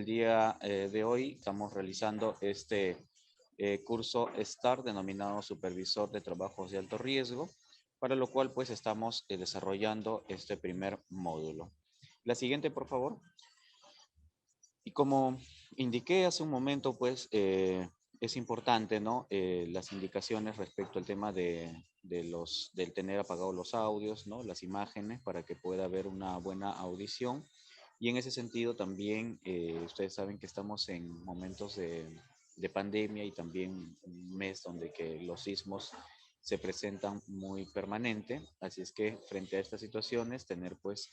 el día de hoy estamos realizando este curso STAR denominado Supervisor de Trabajos de Alto Riesgo, para lo cual pues estamos desarrollando este primer módulo. La siguiente, por favor. Y como indiqué hace un momento, pues es importante, ¿no? Las indicaciones respecto al tema del tener apagados los audios, ¿no? Las imágenes, para que pueda haber una buena audición. Y en ese sentido también, ustedes saben que estamos en momentos de pandemia y también un mes donde que los sismos se presentan muy permanente. Así es que frente a estas situaciones, tener pues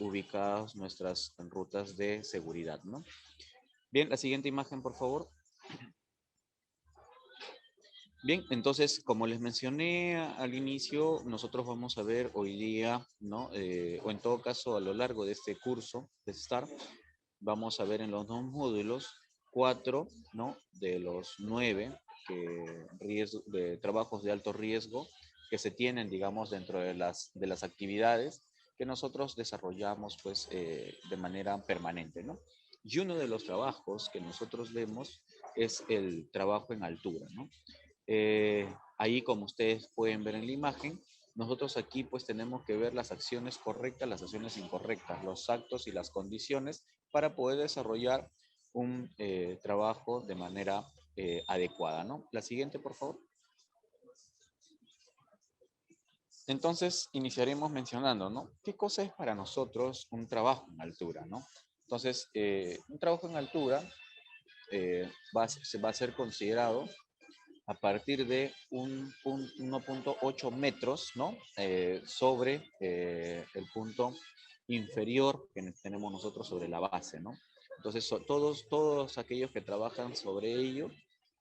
ubicadas nuestras rutas de seguridad, ¿no? Bien, la siguiente imagen, por favor. Bien, entonces, como les mencioné al inicio, nosotros vamos a ver hoy día, ¿no? O en todo caso, a lo largo de este curso de STAR, vamos a ver en los dos módulos 4, ¿no? De los 9 de trabajos de alto riesgo que se tienen, digamos, dentro de las actividades que nosotros desarrollamos, pues, de manera permanente, ¿no? Y uno de los trabajos que nosotros vemos es el trabajo en altura, ¿no? Ahí, como ustedes pueden ver en la imagen, nosotros aquí pues tenemos que ver las acciones correctas, las acciones incorrectas, los actos y las condiciones para poder desarrollar un trabajo de manera adecuada, ¿no? La siguiente, por favor. Entonces, iniciaremos mencionando, ¿no? ¿Qué cosa es para nosotros un trabajo en altura, ¿no? Entonces, un trabajo en altura va a ser considerado a partir de 1.8 metros, ¿no? Sobre el punto inferior que tenemos nosotros sobre la base, ¿no? Entonces, todos aquellos que trabajan sobre ello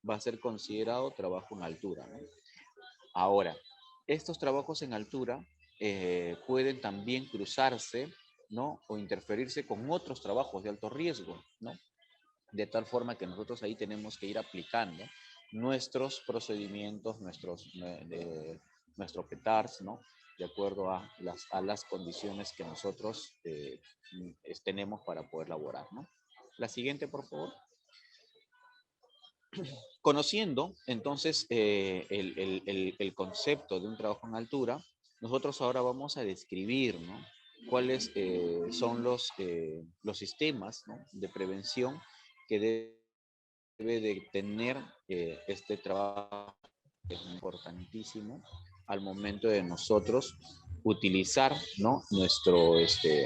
va a ser considerado trabajo en altura, ¿no? Ahora, estos trabajos en altura pueden también cruzarse, ¿no? O interferirse con otros trabajos de alto riesgo, ¿no? De tal forma que nosotros ahí tenemos que ir aplicando nuestros procedimientos, nuestro PETARS, ¿no? De acuerdo a las condiciones que nosotros tenemos para poder laborar, ¿no? La siguiente, por favor. Conociendo entonces el concepto de un trabajo en altura, nosotros ahora vamos a describir, ¿no? Cuáles son los sistemas, ¿no? De prevención que debe de tener este trabajo, que es importantísimo al momento de nosotros utilizar, ¿no?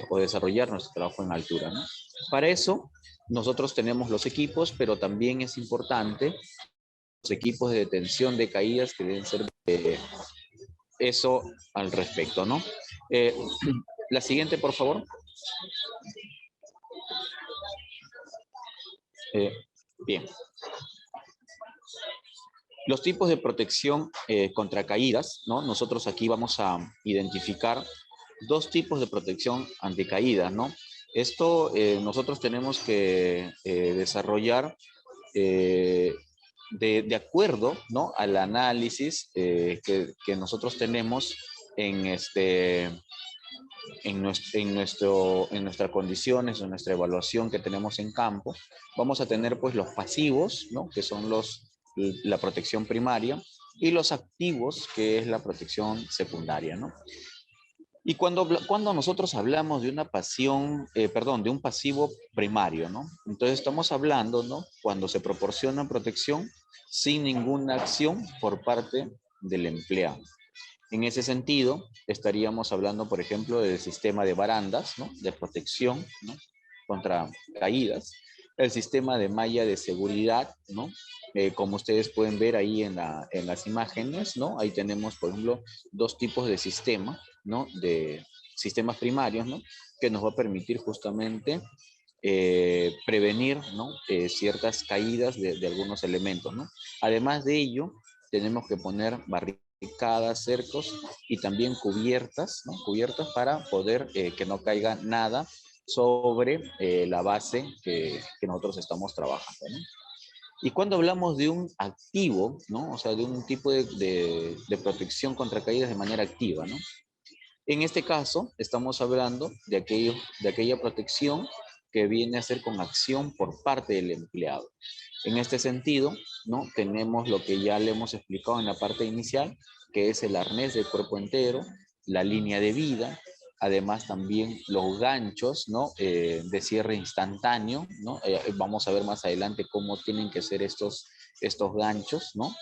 O desarrollar nuestro trabajo en altura, ¿no? Para eso, nosotros tenemos los equipos, pero también es importante los equipos de detención de caídas que deben ser eso al respecto, ¿no? La siguiente, por favor. Bien. Los tipos de protección contra caídas, ¿no? Nosotros aquí vamos a identificar dos tipos de protección ante caídas, ¿no? Esto nosotros tenemos que desarrollar de acuerdo, ¿no? Al análisis que nosotros tenemos en, nuestras condiciones, en nuestra evaluación que tenemos en campo. Vamos a tener pues los pasivos, ¿no? Que son la protección primaria, y los activos, que es la protección secundaria, ¿no? Y cuando nosotros hablamos de de un pasivo primario, ¿no? Entonces estamos hablando, ¿no? Cuando se proporciona protección sin ninguna acción por parte del empleado. En ese sentido, estaríamos hablando, por ejemplo, del sistema de barandas, ¿no? De protección, ¿no? Contra caídas, el sistema de malla de seguridad, ¿no? Como ustedes pueden ver ahí en las imágenes, ¿no? Ahí tenemos, por ejemplo, dos tipos de sistema, ¿no? De sistemas primarios, ¿no? Que nos va a permitir justamente prevenir, ¿no? Ciertas caídas de algunos elementos, ¿no? Además de ello, tenemos que poner barricadas, cercos y también cubiertas, ¿no? Cubiertas para poder que no caiga nada sobre la base que nosotros estamos trabajando, ¿no? Y cuando hablamos de un activo, ¿no? O sea, de un tipo de protección contra caídas de manera activa, ¿no? En este caso, estamos hablando de aquella protección que viene a ser con acción por parte del empleado. En este sentido, ¿no? Tenemos lo que ya le hemos explicado en la parte inicial, que es el arnés de cuerpo entero, la línea de vida, además también los ganchos, ¿no? De cierre instantáneo, ¿no? Vamos a ver más adelante cómo tienen que ser estos ganchos, ¿no?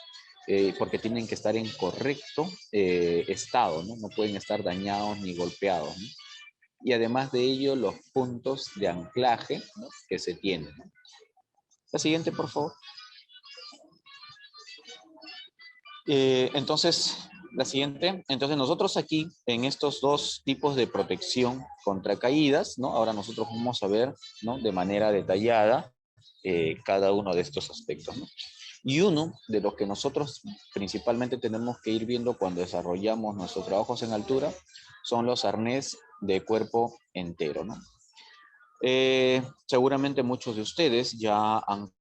Porque tienen que estar en correcto estado, ¿no? No pueden estar dañados ni golpeados, ¿no? Y además de ello, los puntos de anclaje, ¿no? Que se tienen, ¿no? La siguiente, por favor. Entonces, la siguiente. Entonces, nosotros aquí, en estos dos tipos de protección contra caídas, ¿no? Ahora nosotros vamos a ver, ¿no? De manera detallada cada uno de estos aspectos, ¿no? Y uno de los que nosotros principalmente tenemos que ir viendo cuando desarrollamos nuestros trabajos en altura son los arnés de cuerpo entero, ¿no? Seguramente muchos de ustedes ya han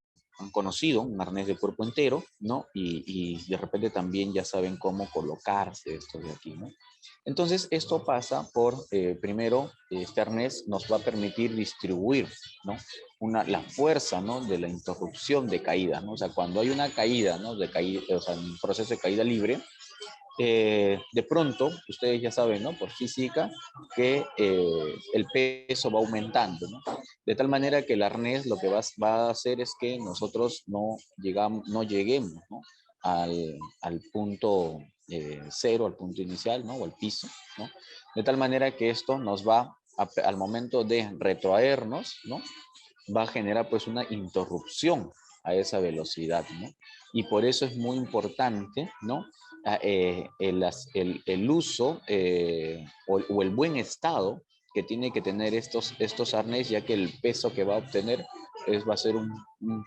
conocido un arnés de cuerpo entero, ¿no? Y de repente también ya saben cómo colocarse esto de aquí, ¿no? Entonces, esto pasa por, primero, este arnés nos va a permitir distribuir, ¿no? La fuerza, ¿no? De la interrupción de caída, ¿no? O sea, cuando hay una caída, ¿no? De caída, o sea, un proceso de caída libre, de pronto, ustedes ya saben, ¿no? Por física, que el peso va aumentando, ¿no? De tal manera que el arnés lo que va a hacer es que nosotros no lleguemos, ¿no? Al punto cero, al punto inicial, ¿no? O al piso, ¿no? De tal manera que esto nos va, al momento de retroaernos, ¿no? Va a generar pues una interrupción a esa velocidad, ¿no? Y por eso es muy importante, ¿no? El uso o el buen estado que tiene que tener estos arnés, ya que el peso que va a obtener va a ser un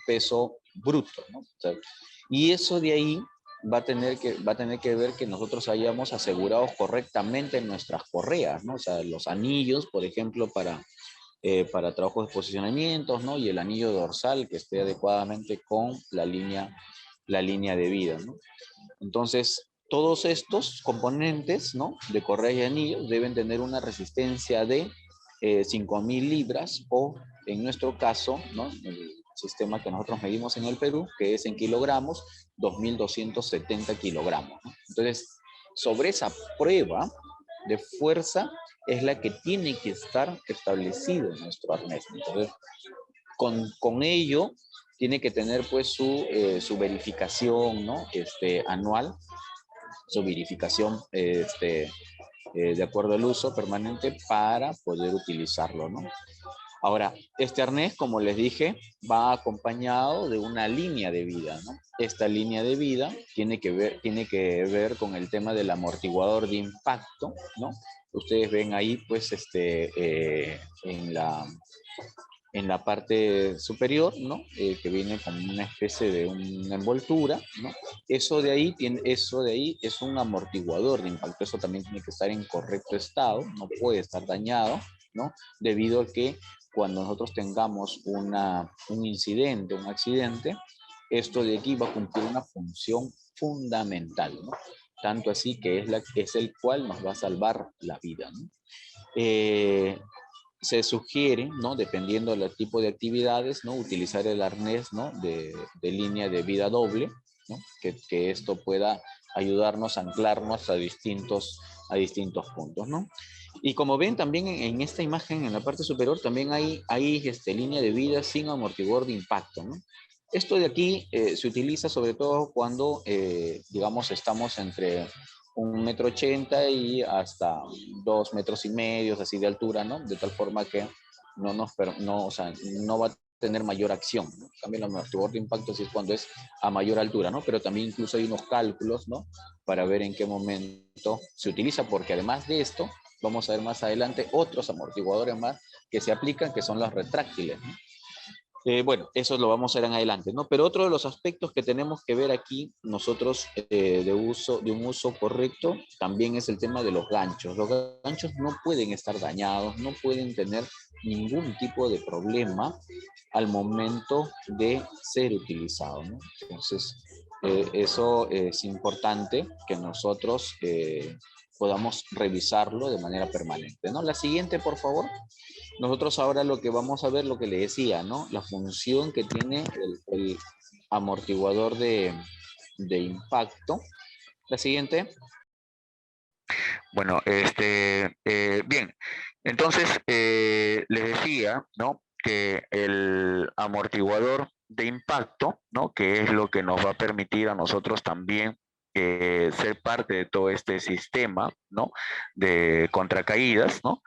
peso bruto, ¿no? O sea, y eso de ahí va a tener que ver que nosotros hayamos asegurado correctamente nuestras correas, ¿no? O sea, los anillos, por ejemplo, para trabajos de posicionamientos, ¿no? Y el anillo dorsal que esté adecuadamente con la línea de vida, ¿no? Entonces, todos estos componentes, ¿no? De correa y anillos deben tener una resistencia de 5.000 libras o, en nuestro caso, ¿no? El sistema que nosotros medimos en el Perú, que es en kilogramos, 2.270 kilogramos, ¿no? Entonces, sobre esa prueba de fuerza es la que tiene que estar establecido en nuestro arnés. Entonces, con ello tiene que tener pues su verificación, ¿no? Anual, su verificación de acuerdo al uso permanente para poder utilizarlo, ¿no? Ahora, este arnés, como les dije, va acompañado de una línea de vida, ¿no? Esta línea de vida tiene que ver con el tema del amortiguador de impacto, ¿no? Ustedes ven ahí, pues, en la parte superior, ¿no? Que viene con una especie de una envoltura, ¿no? Eso de ahí es un amortiguador de impacto. Eso también tiene que estar en correcto estado, no puede estar dañado, ¿no? Debido a que cuando nosotros tengamos un incidente, un accidente, esto de aquí va a cumplir una función fundamental, ¿no? Tanto así que es el cual nos va a salvar la vida, ¿no? Se sugiere, ¿no? Dependiendo del tipo de actividades, ¿no? Utilizar el arnés, ¿no? De línea de vida doble, ¿no? Que esto pueda ayudarnos a anclarnos a distintos puntos, ¿no? Y como ven también en esta imagen, en la parte superior, también hay línea de vida sin amortiguador de impacto, ¿no? Esto de aquí se utiliza sobre todo cuando, digamos, estamos entre 1,80 m y hasta 2,5 m, así de altura, ¿no? De tal forma que o sea, no va a tener mayor acción, ¿no? En cambio, el amortiguador de impacto sí es cuando es a mayor altura, ¿no? Pero también incluso hay unos cálculos, ¿no? Para ver en qué momento se utiliza, porque además de esto, vamos a ver más adelante otros amortiguadores más que se aplican, que son los retráctiles, ¿no? Bueno, eso lo vamos a ver en adelante, ¿no? Pero otro de los aspectos que tenemos que ver aquí nosotros de un uso correcto también es el tema de los ganchos. Los ganchos no pueden estar dañados, no pueden tener ningún tipo de problema al momento de ser utilizados, ¿no? Entonces, eso es importante que nosotros podamos revisarlo de manera permanente, ¿no? La siguiente, por favor. Nosotros ahora lo que vamos a ver, lo que le decía, ¿no? La función que tiene el amortiguador de impacto. La siguiente. Bueno, bien, entonces les decía, ¿no? Que el amortiguador de impacto, ¿no? Que es lo que nos va a permitir a nosotros también ser parte de todo este sistema, ¿no? De contracaídas, ¿no?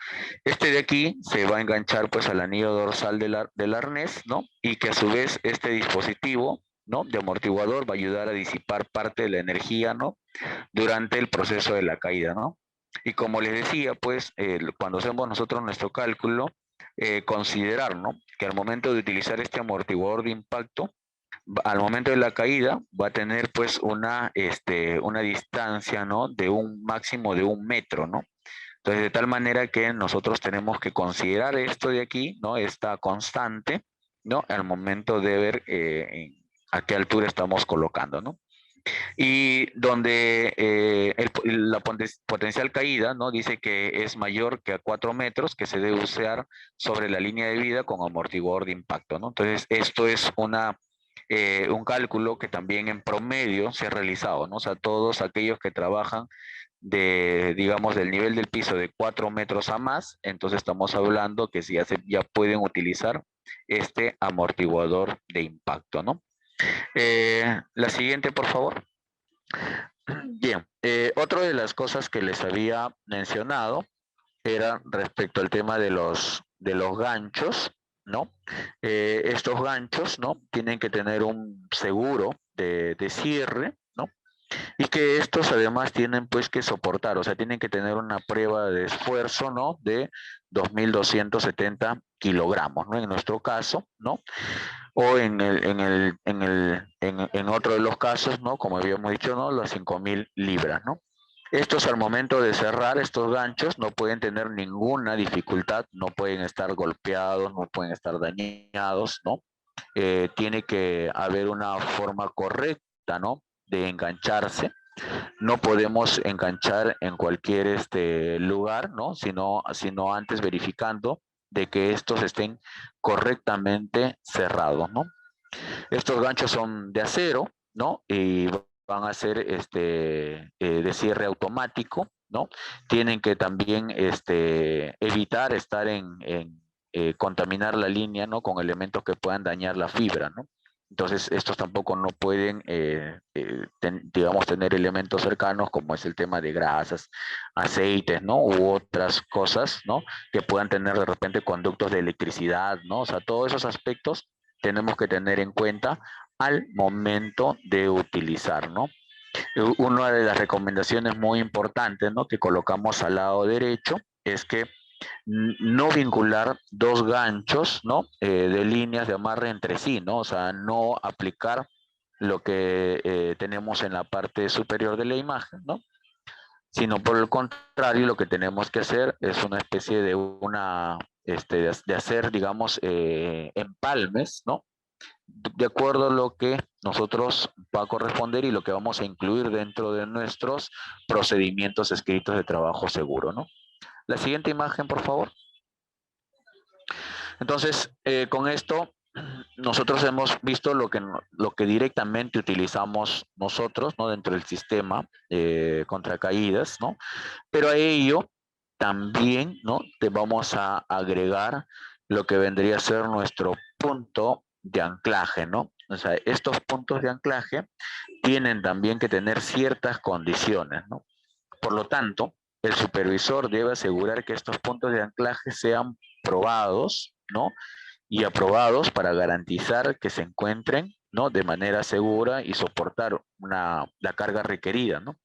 Este de aquí se va a enganchar pues al anillo dorsal del arnés, ¿no? Y que a su vez este dispositivo, ¿no? De amortiguador va a ayudar a disipar parte de la energía, ¿no? Durante el proceso de la caída, ¿no? Y como les decía, pues, cuando hacemos nosotros nuestro cálculo, considerar, ¿no? Que al momento de utilizar este amortiguador de impacto, al momento de la caída va a tener pues una distancia, ¿no? De un máximo de 1 metro, ¿no? Entonces, de tal manera que nosotros tenemos que considerar esto de aquí, ¿no? Esta constante, ¿no? Al momento de ver a qué altura estamos colocando, ¿no? Y donde la potencial caída, ¿no? Dice que es mayor que a 4 metros, que se debe usar sobre la línea de vida con amortiguador de impacto, ¿no? Entonces, esto es un cálculo que también en promedio se ha realizado, ¿no? O sea, todos aquellos que trabajan digamos, del nivel del piso de 4 metros a más, entonces estamos hablando que ya pueden utilizar este amortiguador de impacto, ¿no? La siguiente, por favor. Bien, otra de las cosas que les había mencionado era respecto al tema de los ganchos, ¿no? Estos ganchos, ¿no? Tienen que tener un seguro de cierre, ¿no? Y que estos además tienen pues que soportar, o sea, tienen que tener una prueba de esfuerzo, ¿no? De 2.270 kilogramos, ¿no? En nuestro caso, ¿no? O en otro de los casos, ¿no? Como habíamos dicho, ¿no? Las 5.000 libras, ¿no? Estos al momento de cerrar estos ganchos no pueden tener ninguna dificultad, no pueden estar golpeados, no pueden estar dañados, ¿no? Tiene que haber una forma correcta, ¿no? De engancharse. No podemos enganchar en cualquier lugar, ¿no? Sino antes verificando de que estos estén correctamente cerrados, ¿no? Estos ganchos son de acero, ¿no? Y van a ser de cierre automático, ¿no? Tienen que también evitar estar contaminar la línea, ¿no? Con elementos que puedan dañar la fibra, ¿no? Entonces, estos tampoco no pueden, digamos, tener elementos cercanos como es el tema de grasas, aceites, ¿no? U otras cosas, ¿no? Que puedan tener de repente conductos de electricidad, ¿no? O sea, todos esos aspectos tenemos que tener en cuenta al momento de utilizar, ¿no? Una de las recomendaciones muy importantes, ¿no? Que colocamos al lado derecho es que no vincular dos ganchos, ¿no? De líneas de amarre entre sí, ¿no? O sea, no aplicar lo que tenemos en la parte superior de la imagen, ¿no? Sino por el contrario, lo que tenemos que hacer es una especie de de hacer, digamos, empalmes, ¿no? De acuerdo a lo que nosotros va a corresponder y lo que vamos a incluir dentro de nuestros procedimientos escritos de trabajo seguro, ¿no? La siguiente imagen, por favor. Entonces, con esto, nosotros hemos visto lo que directamente utilizamos nosotros, ¿no? Dentro del sistema contra caídas, ¿no? Pero a ello también, ¿no? Te vamos a agregar lo que vendría a ser nuestro punto de anclaje, ¿no? O sea, estos puntos de anclaje tienen también que tener ciertas condiciones, ¿no? Por lo tanto, el supervisor debe asegurar que estos puntos de anclaje sean probados, ¿no? Y aprobados para garantizar que se encuentren, ¿no? De manera segura y soportar la carga requerida, ¿no?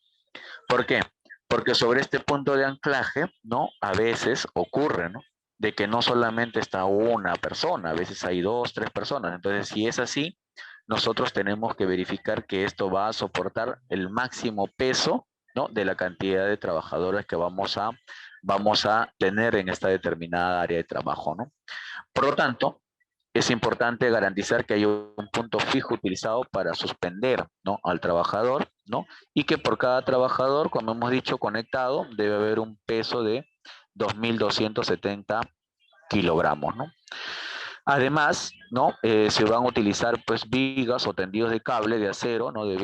¿Por qué? Porque sobre este punto de anclaje, ¿no? A veces ocurre, ¿no? De que no solamente está una persona, a veces hay dos, tres personas. Entonces, si es así, nosotros tenemos que verificar que esto va a soportar el máximo peso, ¿no? De la cantidad de trabajadores que vamos a tener en esta determinada área de trabajo, ¿no? Por lo tanto, es importante garantizar que hay un punto fijo utilizado para suspender, ¿no?, al trabajador, ¿no? Y que por cada trabajador, como hemos dicho, conectado, debe haber un peso de 2.270 kilogramos, ¿no? Además, ¿no? Se van a utilizar pues vigas o tendidos de cable de acero, ¿no? De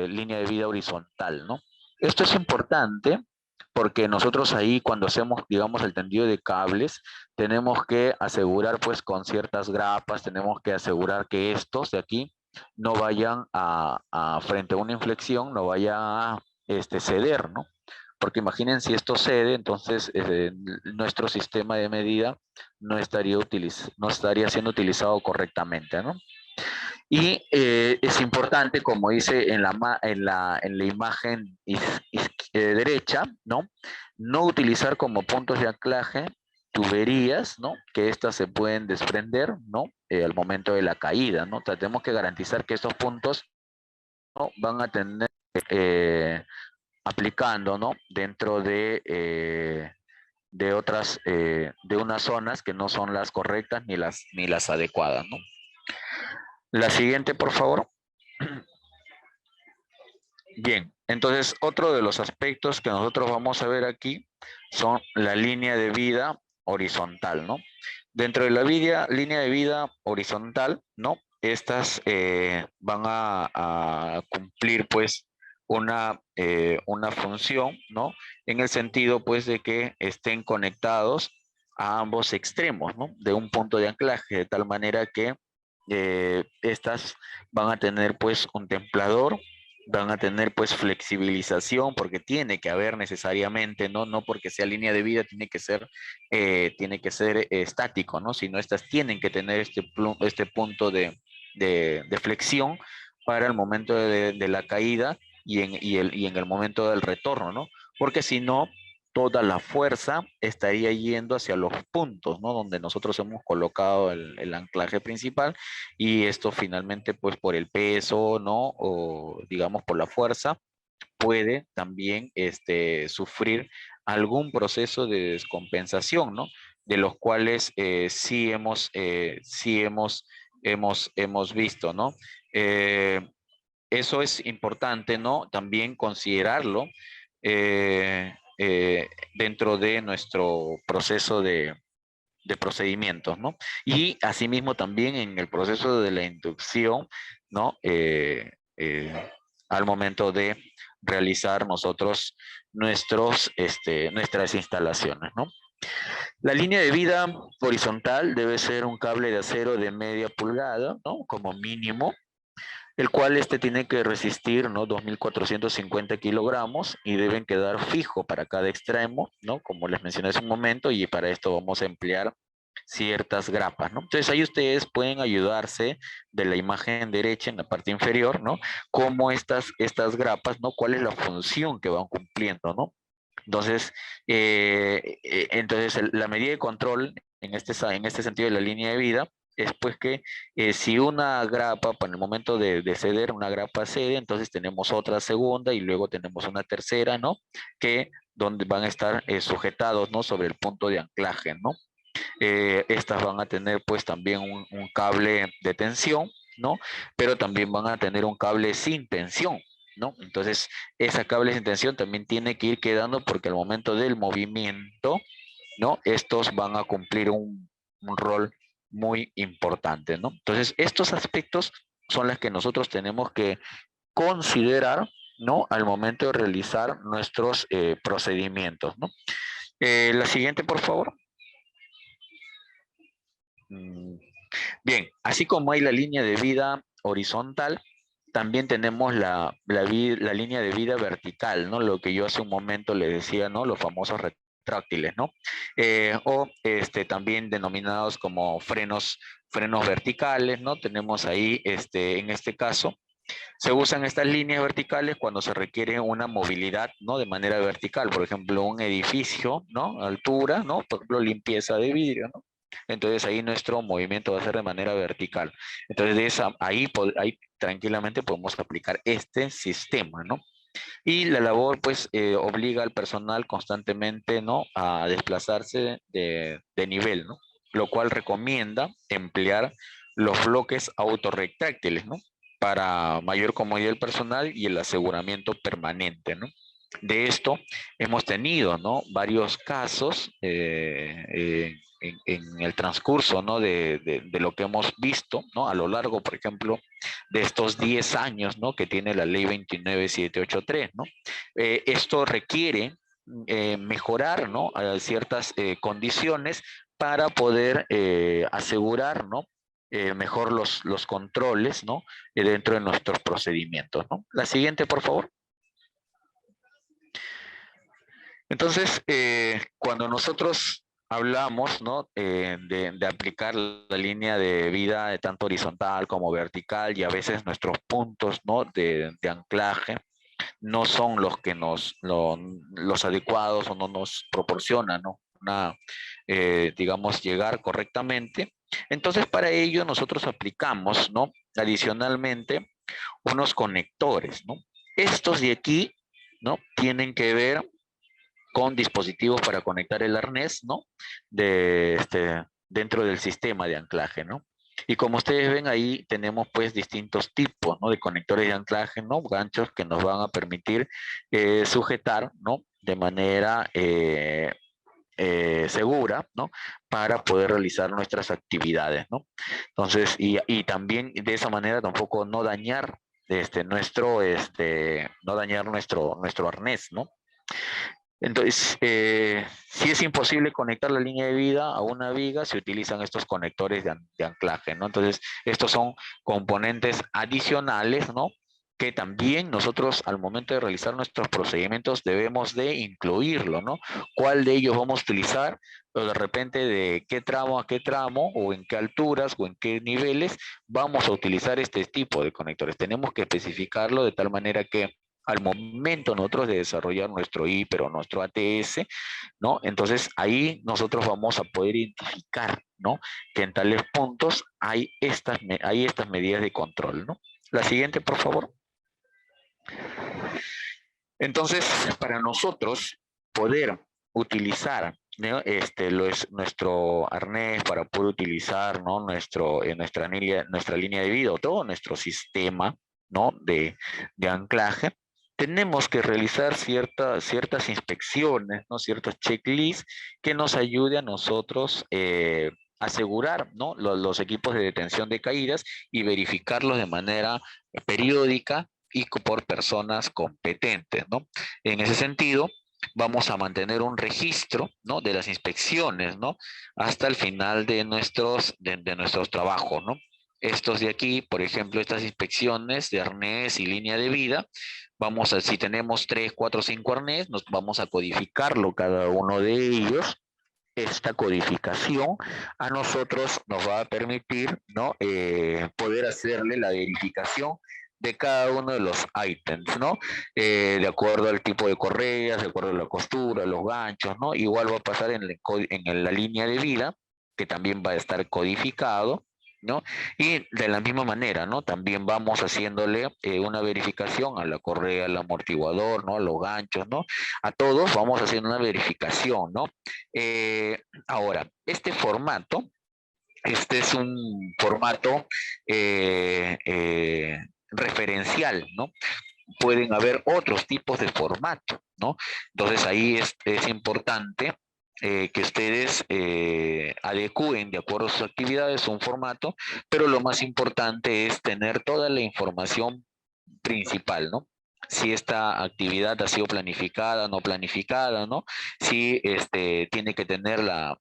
línea de vida horizontal, ¿no? Esto es importante porque nosotros ahí cuando hacemos, digamos, el tendido de cables, tenemos que asegurar pues con ciertas grapas, tenemos que asegurar que estos de aquí no vayan frente a una inflexión, no vayan a ceder, ¿no? Porque imaginen si esto cede, entonces nuestro sistema de medida no estaría siendo utilizado correctamente, ¿no? Y es importante, como dice en la imagen derecha, ¿no? No utilizar como puntos de anclaje tuberías, ¿no? Que estas se pueden desprender, ¿no? Al momento de la caída, ¿no? Tenemos que garantizar que estos puntos, ¿no?, van a tener aplicando, ¿no?, dentro de otras, de unas zonas que no son las correctas ni las adecuadas, ¿no? La siguiente, por favor. Bien, entonces otro de los aspectos que nosotros vamos a ver aquí son la línea de vida horizontal, ¿no? Dentro de la línea de vida horizontal, ¿no? Estas van a cumplir pues una función, ¿no? En el sentido pues de que estén conectados a ambos extremos, ¿no? De un punto de anclaje, de tal manera que estas van a tener pues un templador, van a tener pues flexibilización, porque tiene que haber necesariamente, ¿no? No porque sea línea de vida tiene que ser estático, ¿no? Sino estas tienen que tener este punto de flexión para el momento de la caída y en el momento del retorno, ¿no? Porque si no, toda la fuerza estaría yendo hacia los puntos, ¿no? Donde nosotros hemos colocado el anclaje principal, y esto finalmente, pues por el peso, ¿no? O digamos por la fuerza, puede también sufrir algún proceso de descompensación, ¿no? De los cuales hemos visto, ¿no? Eh, Eso es importante, ¿no? También considerarlo eh, eh, dentro de nuestro proceso de procedimientos, ¿no? Y asimismo también en el proceso de la inducción, ¿no? Al momento de realizar nosotros nuestras instalaciones, ¿no? La línea de vida horizontal debe ser un cable de acero de media pulgada, ¿no? Como mínimo, el cual tiene que resistir, ¿no?, 2.450 kilogramos, y deben quedar fijo para cada extremo, ¿no? Como les mencioné hace un momento, y para esto vamos a emplear ciertas grapas, ¿no? Entonces ahí ustedes pueden ayudarse de la imagen derecha en la parte inferior, ¿no? Cómo estas grapas, ¿no? ¿Cuál es la función que van cumpliendo, ¿no? Entonces, la medida de control en este sentido de la línea de vida es pues que si una grapa, para el momento de ceder, una grapa cede, entonces tenemos otra segunda y luego tenemos una tercera, ¿no? Que donde van a estar sujetados, ¿no? Sobre el punto de anclaje, ¿no? Estas van a tener pues también un cable de tensión, ¿no? Pero también van a tener un cable sin tensión, ¿no? Entonces, esa cable sin tensión también tiene que ir quedando, porque al momento del movimiento, ¿no? Estos van a cumplir un rol muy importante, ¿no? Entonces, estos aspectos son los que nosotros tenemos que considerar, ¿no? Al momento de realizar nuestros procedimientos, ¿no? La siguiente, por favor. Mm, Bien, así como hay la línea de vida horizontal, también tenemos la línea de vida vertical, ¿no? Lo que yo hace un momento le decía, ¿no? Los famosos retráctiles, ¿no? O también denominados como frenos verticales, ¿no? Tenemos ahí, en este caso, se usan estas líneas verticales cuando se requiere una movilidad, ¿no? De manera vertical, por ejemplo, un edificio, ¿no? Altura, ¿no? Por ejemplo, limpieza de vidrio, ¿no? Entonces ahí nuestro movimiento va a ser de manera vertical. Entonces ahí tranquilamente podemos aplicar este sistema, ¿no? Y la labor pues obliga al personal constantemente, ¿no? A desplazarse de nivel, ¿no? lo cual recomienda emplear los bloques autorretráctiles, ¿no? Para mayor comodidad del personal y el aseguramiento permanente, ¿no? De esto hemos tenido, ¿no? Varios casos en el transcurso, ¿no? De lo que hemos visto, ¿no? A lo largo, por ejemplo, de estos 10 años, ¿no? Que tiene la ley 29783, ¿no? Esto requiere mejorar, ¿no? Ciertas condiciones para poder asegurar, ¿no? Mejor los controles, ¿no? Dentro de nuestros procedimientos, ¿no? La siguiente, por favor. Entonces, cuando nosotros hablamos, ¿no? De aplicar la línea de vida de tanto horizontal como vertical, y a veces nuestros puntos, ¿no? De anclaje no son los que los adecuados o no nos proporcionan, ¿no? Digamos, llegar correctamente. Entonces, para ello nosotros aplicamos, ¿no? Adicionalmente, unos conectores, ¿no? Estos de aquí, ¿no? Tienen que ver con dispositivos para conectar el arnés, ¿no? Dentro del sistema de anclaje, ¿no? Y como ustedes ven ahí, tenemos pues distintos tipos, ¿no? De conectores de anclaje, ¿no? Ganchos que nos van a permitir sujetar, ¿no? De manera segura, ¿no? Para poder realizar nuestras actividades, ¿no? Entonces, y también de esa manera tampoco no dañar no dañar nuestro arnés, ¿no? Entonces, si es imposible conectar la línea de vida a una viga, se utilizan estos conectores de anclaje, ¿no? Entonces, estos son componentes adicionales, ¿no? Que también nosotros al momento de realizar nuestros procedimientos debemos de incluirlo, ¿no? ¿Cuál de ellos vamos a utilizar? O de repente de qué tramo a qué tramo, o en qué alturas, o en qué niveles vamos a utilizar este tipo de conectores. Tenemos que especificarlo de tal manera que al momento nosotros de desarrollar nuestro IPER o nuestro ATS, ¿no? Entonces ahí nosotros vamos a poder identificar, ¿no? Que en tales puntos hay estas medidas de control, ¿no? La siguiente, por favor. Entonces, para nosotros poder utilizar, ¿no? Nuestro arnés, para poder utilizar, ¿no? Nuestra línea de vida o todo nuestro sistema, ¿no? De anclaje, tenemos que realizar ciertas inspecciones, ¿no? Ciertos checklists que nos ayude a nosotros asegurar, ¿no? Los equipos de detención de caídas y verificarlos de manera periódica y por personas competentes, ¿no? En ese sentido, vamos a mantener un registro, ¿no? De las inspecciones, ¿no? Hasta el final de nuestros trabajos, ¿no? Estos de aquí, por ejemplo, estas inspecciones de arnés y línea de vida, si tenemos 3, 4, 5 arnés, nos vamos a codificarlo cada uno de ellos. Esta codificación a nosotros nos va a permitir, ¿no? Poder hacerle la verificación de cada uno de los ítems, ¿no? De acuerdo al tipo de correas, de acuerdo a la costura, los ganchos, ¿no? Igual va a pasar en la línea de vida, que también va a estar codificado, ¿no? Y de la misma manera, ¿no? También vamos haciéndole una verificación a la correa, al amortiguador, ¿no? A los ganchos, ¿no? A todos vamos haciendo una verificación, ¿no? Ahora, este es un formato referencial, ¿no? Pueden haber otros tipos de formato, ¿no? Entonces ahí es importante que ustedes adecúen de acuerdo a sus actividades un formato, pero lo más importante es tener toda la información principal, ¿no? Si esta actividad ha sido planificada, no planificada, ¿no? Si tiene que tener la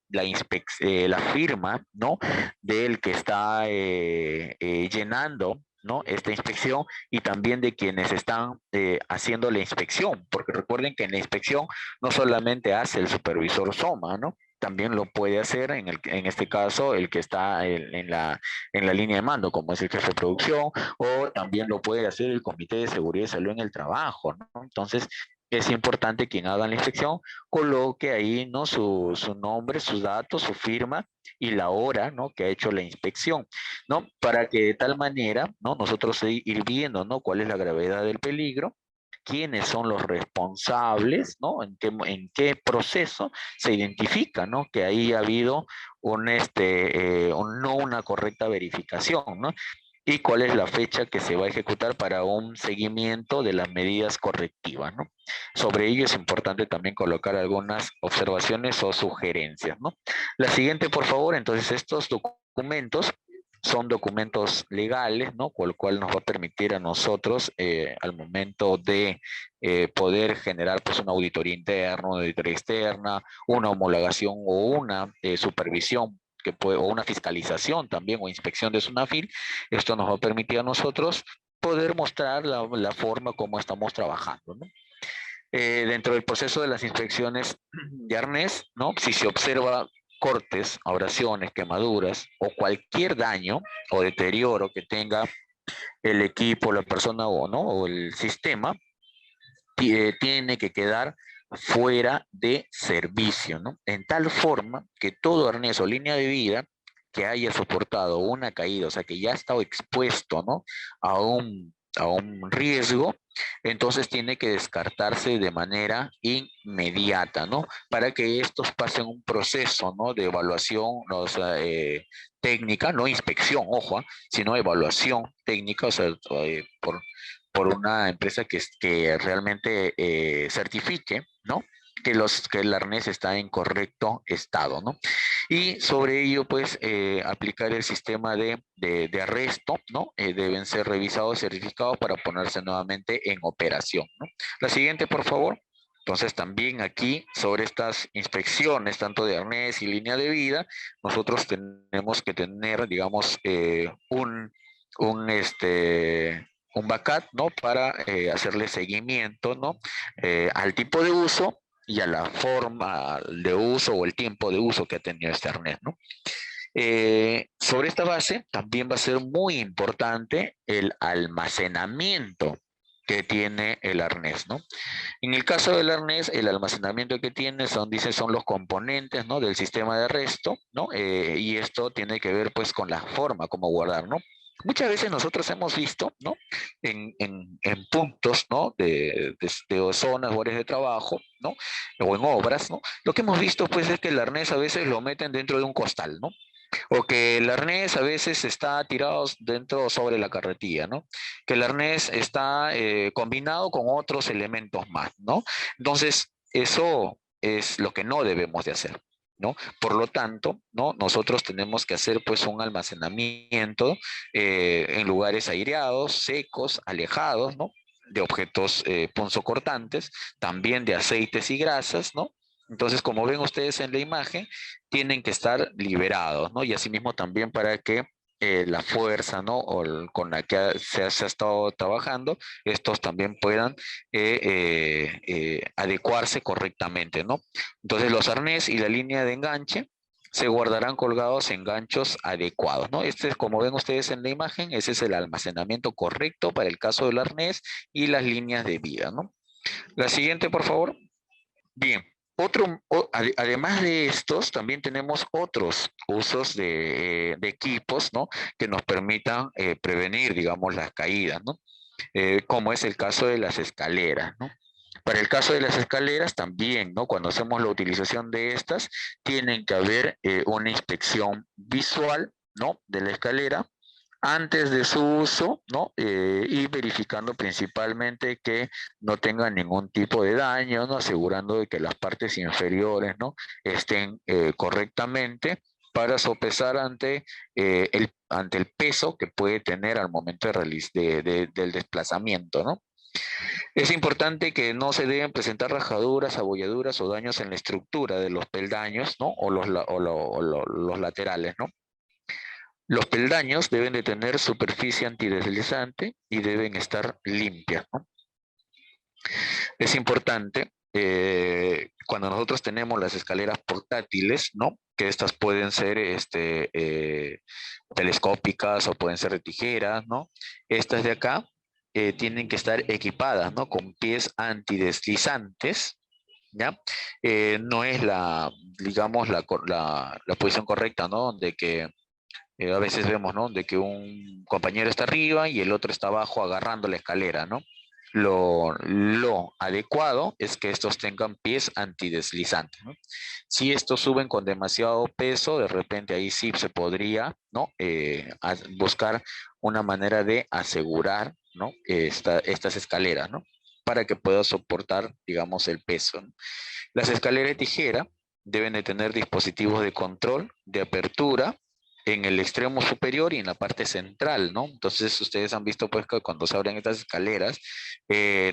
firma, ¿no? Del que está llenando, ¿no? Esta inspección, y también de quienes están haciendo la inspección, porque recuerden que en la inspección no solamente hace el supervisor SOMA, ¿no? También lo puede hacer en este caso el que está en la línea de mando, como es el jefe de producción, o también lo puede hacer el Comité de Seguridad y Salud en el trabajo, ¿no? Entonces, es importante quien haga la inspección coloque ahí, ¿no? Su nombre, sus datos, su firma y la hora, ¿no? Que ha hecho la inspección, ¿no? Para que de tal manera, ¿no? Nosotros ir viendo, ¿no? Cuál es la gravedad del peligro quiénes son los responsables, ¿no? En qué proceso se identifica, ¿no? Que ahí ha habido no una correcta verificación, ¿no? Y cuál es la fecha que se va a ejecutar para un seguimiento de las medidas correctivas, ¿no? Sobre ello es importante también colocar algunas observaciones o sugerencias, ¿no? La siguiente, por favor. Entonces, estos documentos son documentos legales, ¿no? Con lo cual nos va a permitir a nosotros, al momento de poder generar pues una auditoría interna, una auditoría externa, una homologación o una supervisión o una fiscalización también o inspección de SUNAFIL, esto nos va a permitir a nosotros poder mostrar la forma como estamos trabajando, ¿no? Dentro del proceso de las inspecciones de arnés, ¿no? Si se observa cortes, abrasiones, quemaduras o cualquier daño o deterioro que tenga el equipo, la persona o el sistema, tiene que quedar fuera de servicio, ¿no? En tal forma que todo arnés o línea de vida que haya soportado una caída, o sea, que ya ha estado expuesto, ¿no? A un riesgo, entonces tiene que descartarse de manera inmediata, ¿no? Para que estos pasen un proceso, ¿no? De evaluación, o sea, técnica, no inspección, ojo, sino evaluación técnica, o sea, por una empresa que realmente certifique, ¿no? Que el arnés está en correcto estado, ¿no? Y sobre ello, pues, aplicar el sistema de arresto, ¿no? Deben ser revisados y certificados para ponerse nuevamente en operación, ¿no? La siguiente, por favor. Entonces, también aquí, sobre estas inspecciones, tanto de arnés y línea de vida, nosotros tenemos que tener, digamos, un backup, ¿no? Para hacerle seguimiento, ¿no? Al tipo de uso y a la forma de uso o el tiempo de uso que ha tenido este arnés, ¿no? Sobre esta base también va a ser muy importante el almacenamiento que tiene el arnés, ¿no? En el caso del arnés, el almacenamiento que tiene son los componentes, ¿no? Del sistema de arresto, ¿no? Y esto tiene que ver, pues, con la forma como guardar, ¿no? Muchas veces nosotros hemos visto, ¿no? En puntos, ¿no? De zonas o áreas de trabajo, ¿no? O en obras, ¿no? Lo que hemos visto, pues, es que el arnés a veces lo meten dentro de un costal, ¿no? O que el arnés a veces está tirado dentro sobre la carretilla, ¿no? Que el arnés está combinado con otros elementos más, ¿no? Entonces, eso es lo que no debemos de hacer, ¿no? Por lo tanto, ¿no? Nosotros tenemos que hacer pues un almacenamiento en lugares aireados, secos, alejados, ¿no? De objetos punzocortantes, también de aceites y grasas, ¿no? Entonces, como ven ustedes en la imagen, tienen que estar liberados, ¿no? Y asimismo también para que la fuerza, ¿no? Con la que se ha estado trabajando, estos también puedan adecuarse correctamente, ¿no? Entonces los arnés y la línea de enganche se guardarán colgados en ganchos adecuados, ¿no? Este es, como ven ustedes en la imagen, ese es el almacenamiento correcto para el caso del arnés y las líneas de vida, ¿no? La siguiente, por favor. Bien, además de estos, también tenemos otros usos de equipos, ¿no? Que nos permitan prevenir, digamos, las caídas, ¿no? Como es el caso de las escaleras, ¿no? Para el caso de las escaleras también, ¿no? Cuando hacemos la utilización de estas, tienen que haber una inspección visual, ¿no? De la escalera antes de su uso, ¿no? Y verificando principalmente que no tenga ningún tipo de daño, ¿no? Asegurando de que las partes inferiores, ¿no? Estén correctamente para sopesar ante el peso que puede tener al momento del desplazamiento, ¿no? Es importante que no se deben presentar rajaduras, abolladuras o daños en la estructura de los peldaños, ¿no? O los laterales, ¿no? Los peldaños deben de tener superficie antideslizante y deben estar limpias, ¿no? Es importante cuando nosotros tenemos las escaleras portátiles, ¿no? Que estas pueden ser telescópicas o pueden ser de tijeras, ¿no? Estas de acá tienen que estar equipadas, ¿no? Con pies antideslizantes, ¿ya? No es digamos, la posición correcta, ¿no? De que a veces vemos, ¿no? De que un compañero está arriba y el otro está abajo agarrando la escalera, ¿no? lo adecuado es que estos tengan pies antideslizantes, ¿no? Si estos suben con demasiado peso, de repente ahí sí se podría, ¿no? Buscar una manera de asegurar, ¿no? Estas escaleras, ¿no? Para que pueda soportar, digamos, el peso, ¿no? Las escaleras de tijera deben de tener dispositivos de control, de apertura, en el extremo superior y en la parte central, ¿no? Entonces, ustedes han visto, pues, que cuando se abren estas escaleras,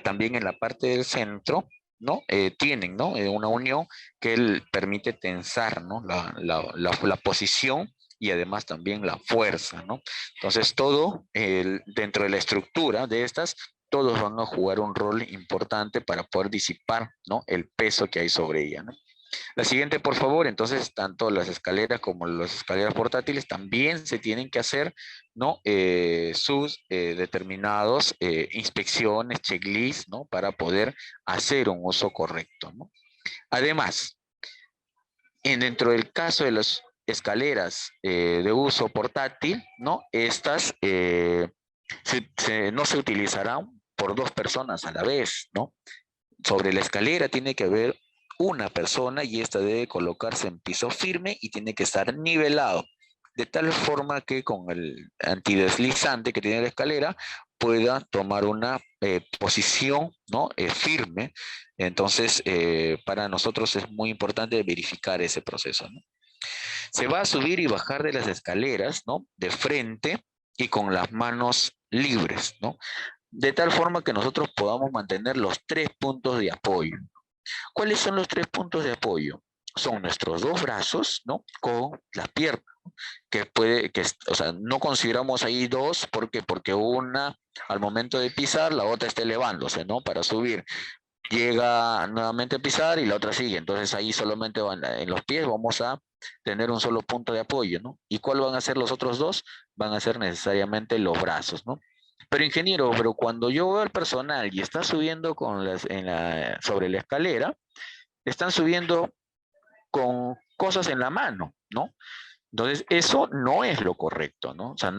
también en la parte del centro, ¿no? Tienen, ¿no? Una unión que permite tensar, ¿no? La posición y además también la fuerza, ¿no? Entonces, todo dentro de la estructura de estas, todos van a jugar un rol importante para poder disipar, ¿no? El peso que hay sobre ella, ¿no? La siguiente, por favor. Entonces, tanto las escaleras como las escaleras portátiles también se tienen que hacer, ¿no? Sus determinados inspecciones, checklist, ¿no? Para poder hacer un uso correcto, ¿no? Además, dentro del caso de las escaleras de uso portátil, ¿no? Estas no se utilizarán por dos personas a la vez, ¿no? Sobre la escalera tiene que haber una persona y esta debe colocarse en piso firme y tiene que estar nivelado, de tal forma que con el antideslizante que tiene la escalera pueda tomar una posición, ¿no? Firme. Entonces, para nosotros es muy importante verificar ese proceso, ¿no? Se va a subir y bajar de las escaleras, ¿no? De frente y con las manos libres, ¿no? De tal forma que nosotros podamos mantener los tres puntos de apoyo. ¿Cuáles son los tres puntos de apoyo? Son nuestros dos brazos, ¿no? Con las piernas, ¿no? O sea, no consideramos ahí dos, ¿por qué? Porque una al momento de pisar, la otra está elevándose, ¿no? Para subir. Llega nuevamente a pisar y la otra sigue. Entonces ahí solamente en los pies vamos a tener un solo punto de apoyo, ¿no? ¿Y cuál van a ser los otros dos? Van a ser necesariamente los brazos, ¿no? Pero ingeniero, pero cuando yo veo al personal y está subiendo sobre la escalera, están subiendo con cosas en la mano, ¿no? Entonces, eso no es lo correcto, ¿no? O sea,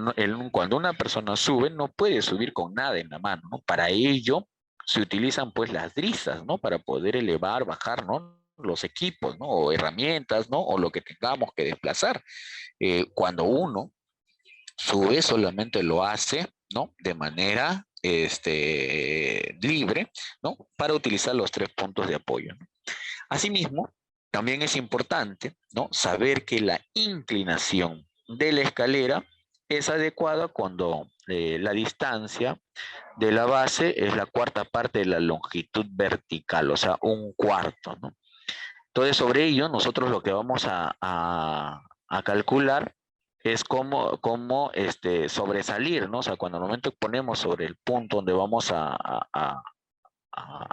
cuando una persona sube, no puede subir con nada en la mano, ¿no? Para ello se utilizan pues las drisas, ¿no? Para poder elevar, bajar, ¿no? Los equipos, ¿no? O herramientas, ¿no? O lo que tengamos que desplazar. Cuando uno sube, solamente lo hace, ¿no? De manera libre, ¿no? Para utilizar los tres puntos de apoyo, ¿no? Asimismo, también es importante, ¿no? Saber que la inclinación de la escalera es adecuada cuando la distancia de la base es la cuarta parte de la longitud vertical, o sea, un cuarto, ¿no? Entonces, sobre ello, nosotros lo que vamos a calcular es cómo sobresalir, ¿no? O sea, cuando al momento ponemos sobre el punto donde vamos a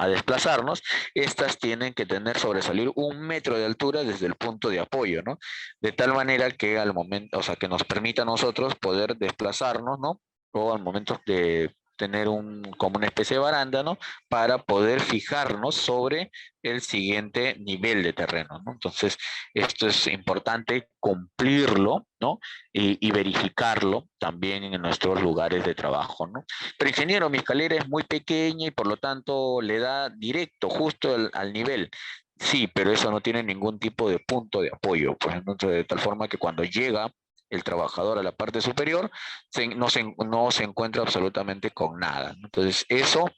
desplazarnos, estas tienen que tener sobresalir 1 metro de altura desde el punto de apoyo, ¿no? De tal manera que al momento, o sea, que nos permita a nosotros poder desplazarnos, ¿no? O al momento de tener como una especie de baranda, ¿no? Para poder fijarnos sobre el siguiente nivel de terreno, ¿no? Entonces, esto es importante cumplirlo, ¿no? Y verificarlo también en nuestros lugares de trabajo, ¿no? Pero ingeniero, mi escalera es muy pequeña y por lo tanto le da directo, justo al nivel. Sí, pero eso no tiene ningún tipo de punto de apoyo, pues entonces de tal forma que cuando llega el trabajador a la parte superior, no se encuentra absolutamente con nada, ¿no? Entonces, eso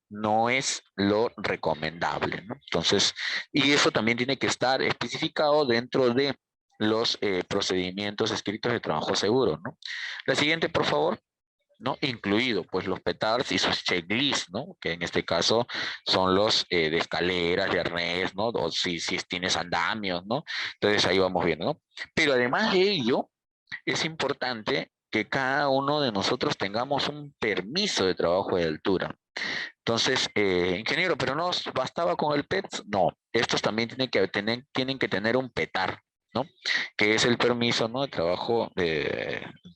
no es lo recomendable, ¿no? Entonces, y eso también tiene que estar especificado dentro de los procedimientos escritos de trabajo seguro, ¿no? La siguiente, por favor. ¿No? Incluido pues los petards y sus checklists, ¿no? Que en este caso son los de escaleras, de arnés, ¿no? O si tienes andamios, ¿no? Entonces ahí vamos viendo, ¿no? Pero además de ello, es importante que cada uno de nosotros tengamos un permiso de trabajo de altura. Entonces, ingeniero, ¿pero no bastaba con el PET? No, estos también tienen que tener un PETAR, ¿no? Que es el permiso, ¿no? De trabajo,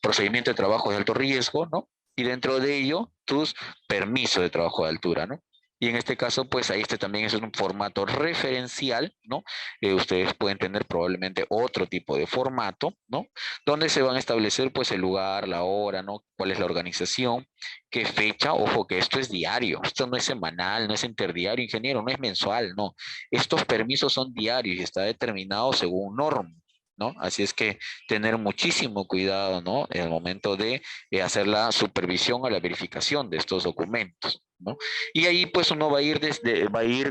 procedimiento de trabajo de alto riesgo, ¿no? Y dentro de ello, tus permisos de trabajo de altura, ¿no? Y en este caso, pues ahí este también es un formato referencial, ¿no? Ustedes pueden tener probablemente otro tipo de formato, ¿no? Donde se van a establecer, pues, el lugar, la hora, ¿no? Cuál es la organización, qué fecha. Ojo que esto es diario, esto no es semanal, no es interdiario, ingeniero, no es mensual, no. Estos permisos son diarios y está determinado según norma, ¿no? Así es que tener muchísimo cuidado, ¿no? En el momento de hacer la supervisión o la verificación de estos documentos, ¿no? Y ahí pues uno va a ir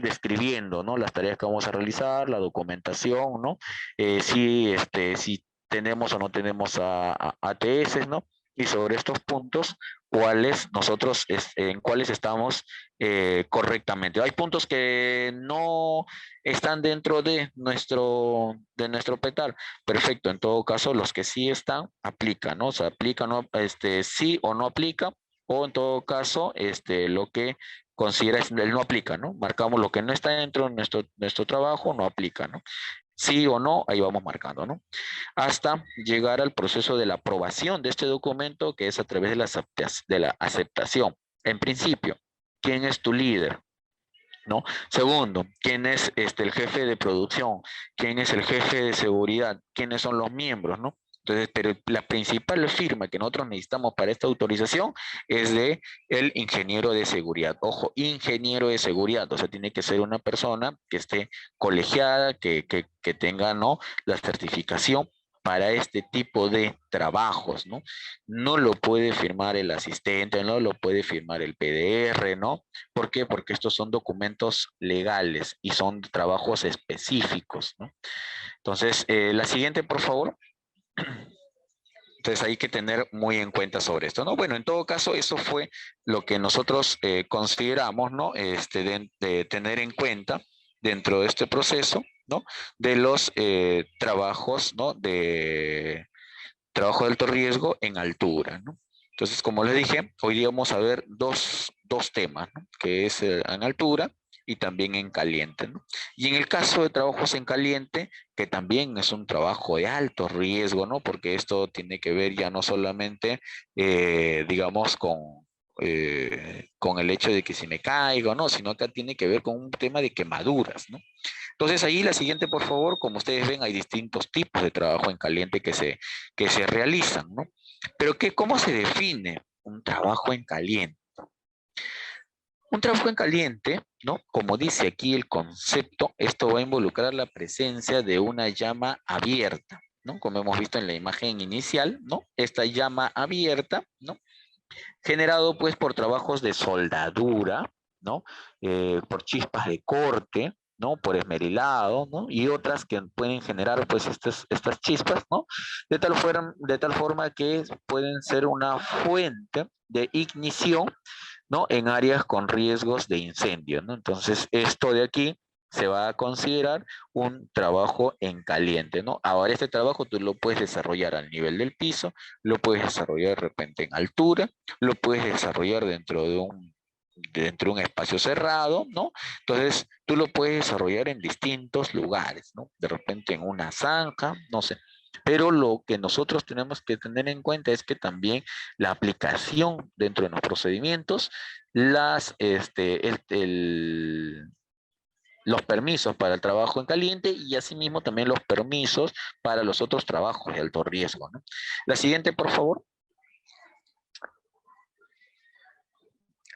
describiendo, ¿no? Las tareas que vamos a realizar, la documentación, ¿no? Si tenemos o no tenemos ATS, ¿no? Y sobre estos puntos, en cuáles estamos correctamente. Hay puntos que no están dentro de nuestro petal. Perfecto, en todo caso, los que sí están, aplican, ¿no? O sea, aplica, ¿no? Sí o no aplica, o en todo caso, lo que considera es el no aplica, ¿no? Marcamos lo que no está dentro de nuestro trabajo, no aplica, ¿no? Sí o no, ahí vamos marcando, ¿no? Hasta llegar al proceso de la aprobación de este documento, que es a través de de la aceptación. En principio, ¿quién es tu líder? ¿No? Segundo, ¿quién es el jefe de producción? ¿Quién es el jefe de seguridad? ¿Quiénes son los miembros? ¿No? Entonces, pero la principal firma que nosotros necesitamos para esta autorización es de el ingeniero de seguridad. Ojo, ingeniero de seguridad, o sea, tiene que ser una persona que esté colegiada, que tenga, ¿no? La certificación para este tipo de trabajos, ¿no? No lo puede firmar el asistente, no lo puede firmar el PDR, ¿no? ¿Por qué? Porque estos son documentos legales y son trabajos específicos, ¿no? Entonces, la siguiente, por favor. Entonces hay que tener muy en cuenta sobre esto, ¿no? Bueno, en todo caso, eso fue lo que nosotros consideramos, ¿no? De tener en cuenta dentro de este proceso, ¿no? De los trabajos, ¿no? De trabajo de alto riesgo en altura, ¿no? Entonces, como les dije, hoy día vamos a ver dos temas, ¿no? Que es en altura y también en caliente, ¿no? Y en el caso de trabajos en caliente, que también es un trabajo de alto riesgo, ¿no? Porque esto tiene que ver ya no solamente, digamos, con el hecho de que si me caigo, ¿no? Sino acá tiene que ver con un tema de quemaduras, ¿no? Entonces ahí la siguiente, por favor, como ustedes ven, hay distintos tipos de trabajo en caliente que se realizan, ¿no? Pero ¿cómo se define un trabajo en caliente? Un trabajo en caliente, ¿no? Como dice aquí el concepto, esto va a involucrar la presencia de una llama abierta, ¿no? Como hemos visto en la imagen inicial, ¿no? Esta llama abierta, ¿no? Generado pues por trabajos de soldadura, ¿no? Por chispas de corte, ¿no? Por esmerilado, ¿no? Y otras que pueden generar pues estas chispas, ¿no? De tal forma que pueden ser una fuente de ignición, ¿no? En áreas con riesgos de incendio, ¿no? Entonces, esto de aquí se va a considerar un trabajo en caliente, ¿no? Ahora, este trabajo tú lo puedes desarrollar al nivel del piso, lo puedes desarrollar de repente en altura, lo puedes desarrollar dentro de un espacio cerrado, ¿no? Entonces, tú lo puedes desarrollar en distintos lugares, ¿no? De repente en una zanja, no sé. Pero lo que nosotros tenemos que tener en cuenta es que también la aplicación dentro de los procedimientos, los permisos para el trabajo en caliente y asimismo también los permisos para los otros trabajos de alto riesgo, ¿no? La siguiente, por favor.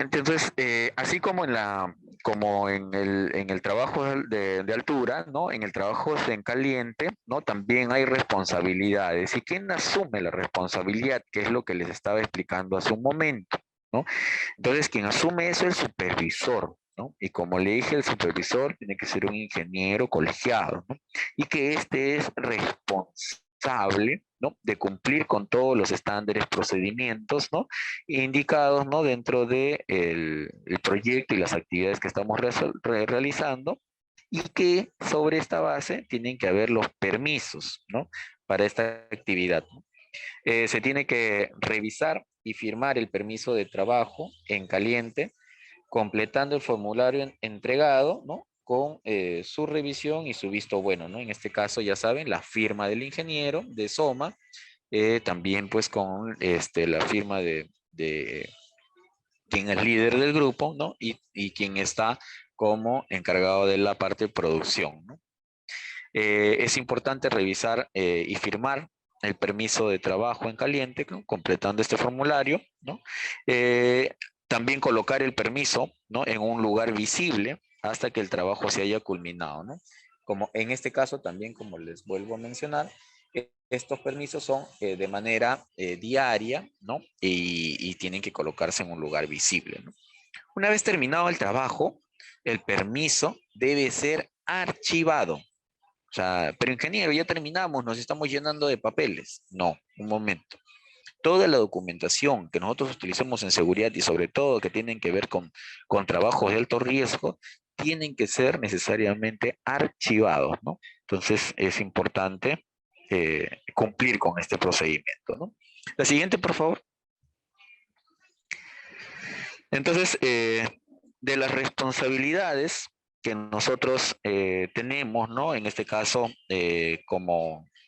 Entonces, así como en el trabajo de altura, ¿no? En el trabajo en caliente, ¿no? También hay responsabilidades. ¿Y quién asume la responsabilidad? Que es lo que les estaba explicando hace un momento, ¿no? Entonces, quien asume eso es el supervisor, ¿no? Y como le dije, el supervisor tiene que ser un ingeniero colegiado, ¿no? Y que este es responsable, ¿no? De cumplir con todos los estándares, procedimientos, ¿no? Indicados, ¿no? Dentro de el proyecto y las actividades que estamos realizando, y que sobre esta base tienen que haber los permisos, ¿no? Para esta actividad, ¿no? Se tiene que revisar y firmar el permiso de trabajo en caliente, completando el formulario entregado, ¿no? Con su revisión y su visto bueno, ¿no? En este caso, ya saben, la firma del ingeniero de SOMA, también pues con la firma quien es líder del grupo, ¿no? Y quien está como encargado de la parte de producción, ¿no? Es importante revisar y firmar el permiso de trabajo en caliente, ¿no? Completando este formulario, ¿no? Eh, También colocar el permiso, ¿no? En un lugar visible hasta que el trabajo se haya culminado, ¿no? Como en este caso también, como les vuelvo a mencionar, estos permisos son de manera diaria, ¿no? Y tienen que colocarse en un lugar visible, ¿no? Una vez terminado el trabajo, el permiso debe ser archivado. O sea, pero ingeniero, ya terminamos, nos estamos llenando de papeles. No, un momento. Toda la documentación que nosotros utilizamos en seguridad y sobre todo que tienen que ver con trabajos de alto riesgo, tienen que ser necesariamente archivados, ¿no? Entonces es importante cumplir con este procedimiento, ¿no? La siguiente, por favor. Entonces, de las responsabilidades que nosotros tenemos, ¿no? En este caso,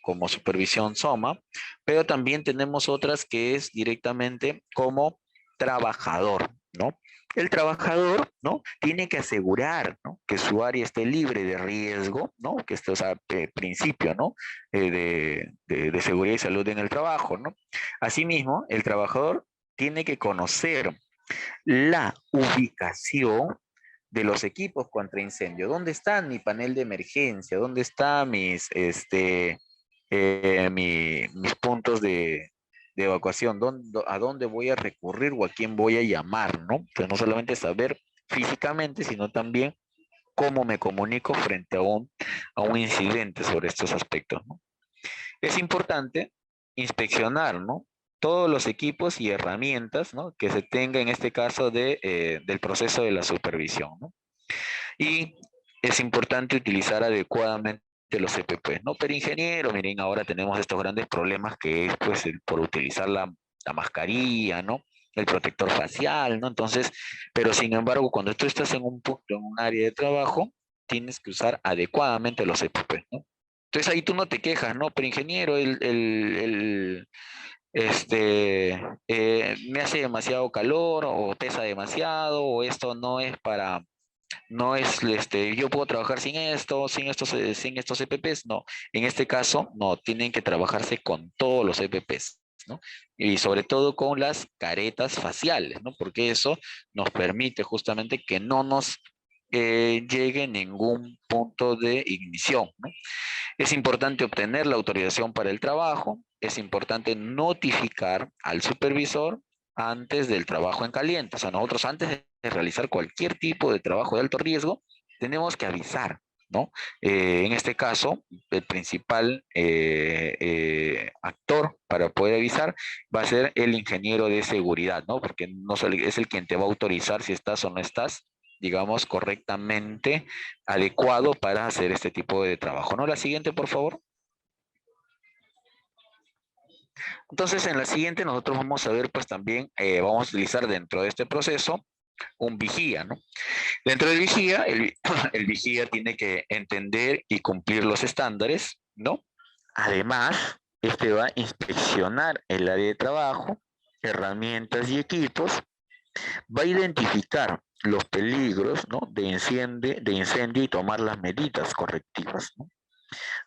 como supervisión SOMA, pero también tenemos otras que es directamente como trabajador, ¿no? El trabajador, ¿no? Tiene que asegurar, ¿no? Que su área esté libre de riesgo, ¿no? Que esto es principio, ¿no? De seguridad y salud en el trabajo, ¿no? Asimismo, el trabajador tiene que conocer la ubicación de los equipos contra incendio. ¿Dónde está mi panel de emergencia? ¿Dónde están mis puntos de evacuación? ¿A dónde voy a recurrir o a quién voy a llamar? ¿No? Entonces, no solamente saber físicamente, sino también cómo me comunico frente a un incidente sobre estos aspectos, ¿no? Es importante inspeccionar, ¿no? Todos los equipos y herramientas, ¿no? Que se tenga en este caso del proceso de la supervisión, ¿no? Y es importante utilizar adecuadamente los EPP, ¿no? Pero ingeniero, miren, ahora tenemos estos grandes problemas que es pues por utilizar la mascarilla, ¿no? El protector facial, ¿no? Entonces, pero sin embargo, cuando tú estás en un punto, en un área de trabajo, tienes que usar adecuadamente los EPP, ¿no? Entonces ahí tú no te quejas, ¿no? Pero ingeniero, este, me hace demasiado calor o pesa demasiado o esto no es para, no es, yo puedo trabajar sin esto, sin estos EPPs, no. En este caso, no, tienen que trabajarse con todos los EPPs, ¿no? Y sobre todo con las caretas faciales, ¿no? Porque eso nos permite justamente que no nos llegue ningún punto de ignición, ¿no? Es importante obtener la autorización para el trabajo, es importante notificar al supervisor antes del trabajo en caliente. O sea, nosotros antes de realizar cualquier tipo de trabajo de alto riesgo, tenemos que avisar, ¿no? En este caso, el principal actor para poder avisar va a ser el ingeniero de seguridad, ¿no? Porque no solo es el quien te va a autorizar si estás o no estás, digamos, correctamente adecuado para hacer este tipo de trabajo, ¿no? La siguiente, por favor. Entonces, en la siguiente nosotros vamos a ver, pues también vamos a utilizar dentro de este proceso un vigía, ¿no? Dentro del vigía, el vigía tiene que entender y cumplir los estándares, ¿no? Además, este va a inspeccionar el área de trabajo, herramientas y equipos, va a identificar los peligros, ¿no? De incendio y tomar las medidas correctivas, ¿no?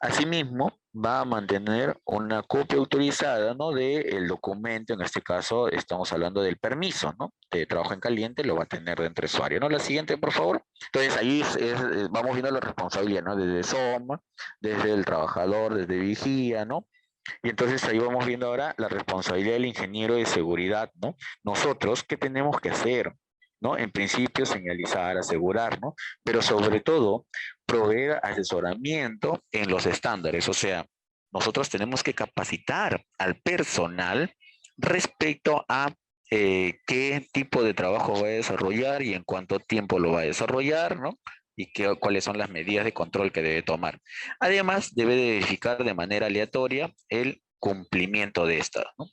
Asimismo, va a mantener una copia autorizada, ¿no? Del documento, en este caso estamos hablando del permiso, ¿no? De trabajo en caliente, lo va a tener dentro de su área, ¿no? La siguiente, por favor. Entonces ahí vamos viendo la responsabilidad, ¿no? Desde SOMA, desde el trabajador, desde vigía, ¿no? Y entonces ahí vamos viendo ahora la responsabilidad del ingeniero de seguridad, ¿no? Nosotros, ¿qué tenemos que hacer? ¿No? En principio, señalizar, asegurar, ¿no? Pero sobre todo, proveer asesoramiento en los estándares. O sea, nosotros tenemos que capacitar al personal respecto a qué tipo de trabajo va a desarrollar y en cuánto tiempo lo va a desarrollar, ¿no? Y cuáles son las medidas de control que debe tomar. Además, debe de verificar de manera aleatoria el cumplimiento de estas, ¿no?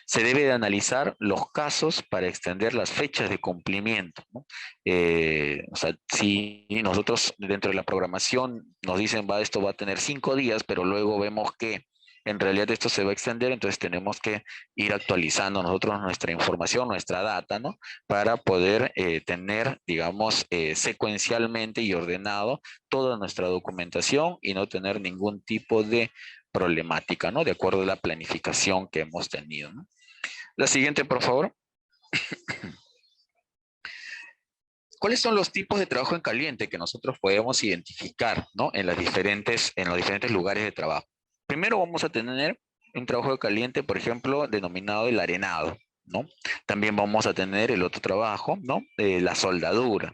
Se debe de analizar los casos para extender las fechas de cumplimiento, ¿no? O sea, si nosotros dentro de la programación nos dicen, esto va a tener 5 días, pero luego vemos que en realidad esto se va a extender, entonces tenemos que ir actualizando nosotros nuestra información, nuestra data, ¿no? Para poder tener, digamos, secuencialmente y ordenado toda nuestra documentación y no tener ningún tipo de problemática, ¿no? De acuerdo a la planificación que hemos tenido, ¿no? La siguiente, por favor. ¿Cuáles son los tipos de trabajo en caliente que nosotros podemos identificar, ¿no? En los diferentes lugares de trabajo? Primero vamos a tener un trabajo de caliente, por ejemplo, denominado el arenado, ¿no? También vamos a tener el otro trabajo, ¿no? La soldadura.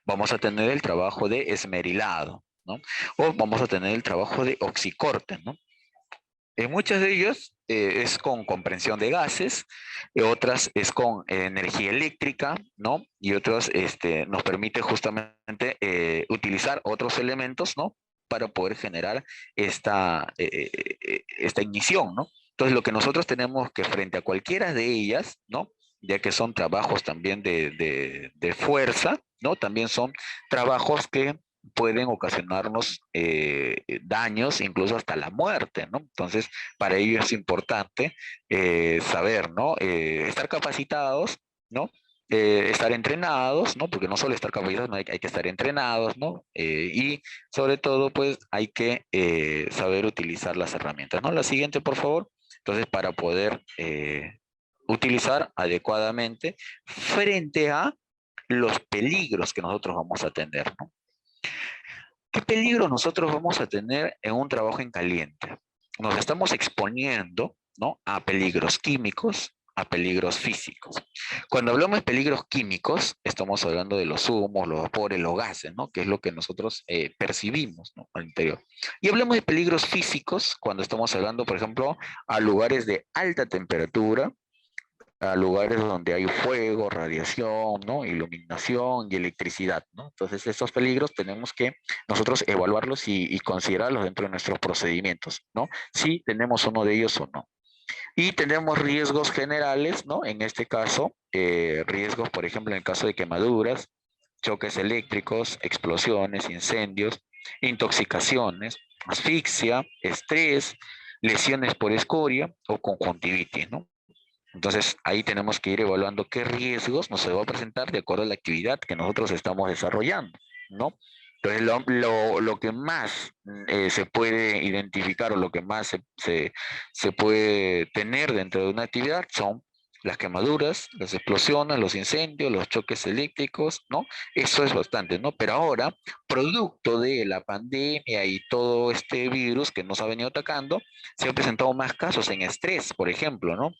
Vamos a tener el trabajo de esmerilado, ¿no? O vamos a tener el trabajo de oxicorte, ¿no? En muchas de ellas es con comprensión de gases, otras es con energía eléctrica, ¿no? Y otras nos permite justamente utilizar otros elementos, ¿no? Para poder generar esta ignición, ¿no? Entonces, lo que nosotros tenemos que frente a cualquiera de ellas, ¿no? Ya que son trabajos también de fuerza, ¿no? También son trabajos que pueden ocasionarnos daños, incluso hasta la muerte, ¿no? Entonces, para ello es importante saber, ¿no? Estar capacitados, ¿no? Estar entrenados, ¿no? Porque no solo estar capacitados, no hay que estar entrenados, ¿no? Y sobre todo, pues, hay que saber utilizar las herramientas, ¿no? La siguiente, por favor. Entonces, para poder utilizar adecuadamente frente a los peligros que nosotros vamos a tener, ¿no? ¿Qué peligro nosotros vamos a tener en un trabajo en caliente? Nos estamos exponiendo, ¿no? A peligros químicos, a peligros físicos. Cuando hablamos de peligros químicos, estamos hablando de los humos, los vapores, los gases, ¿no? Que es lo que nosotros percibimos, ¿no? Al interior. Y hablamos de peligros físicos cuando estamos hablando, por ejemplo, a lugares de alta temperatura, a lugares donde hay fuego, radiación, ¿no? Iluminación y electricidad, ¿no? Entonces, estos peligros tenemos que nosotros evaluarlos y considerarlos dentro de nuestros procedimientos, ¿no? Si tenemos uno de ellos o no. Y tenemos riesgos generales, ¿no? En este caso, riesgos, por ejemplo, en el caso de quemaduras, choques eléctricos, explosiones, incendios, intoxicaciones, asfixia, estrés, lesiones por escoria o conjuntivitis, ¿no? Entonces, ahí tenemos que ir evaluando qué riesgos nos se va a presentar de acuerdo a la actividad que nosotros estamos desarrollando, ¿no? Entonces, lo que más se puede identificar o lo que más se puede tener dentro de una actividad son las quemaduras, las explosiones, los incendios, los choques eléctricos, ¿no? Eso es bastante, ¿no? Pero ahora, producto de la pandemia y todo este virus que nos ha venido atacando, se han presentado más casos en estrés, por ejemplo, ¿no?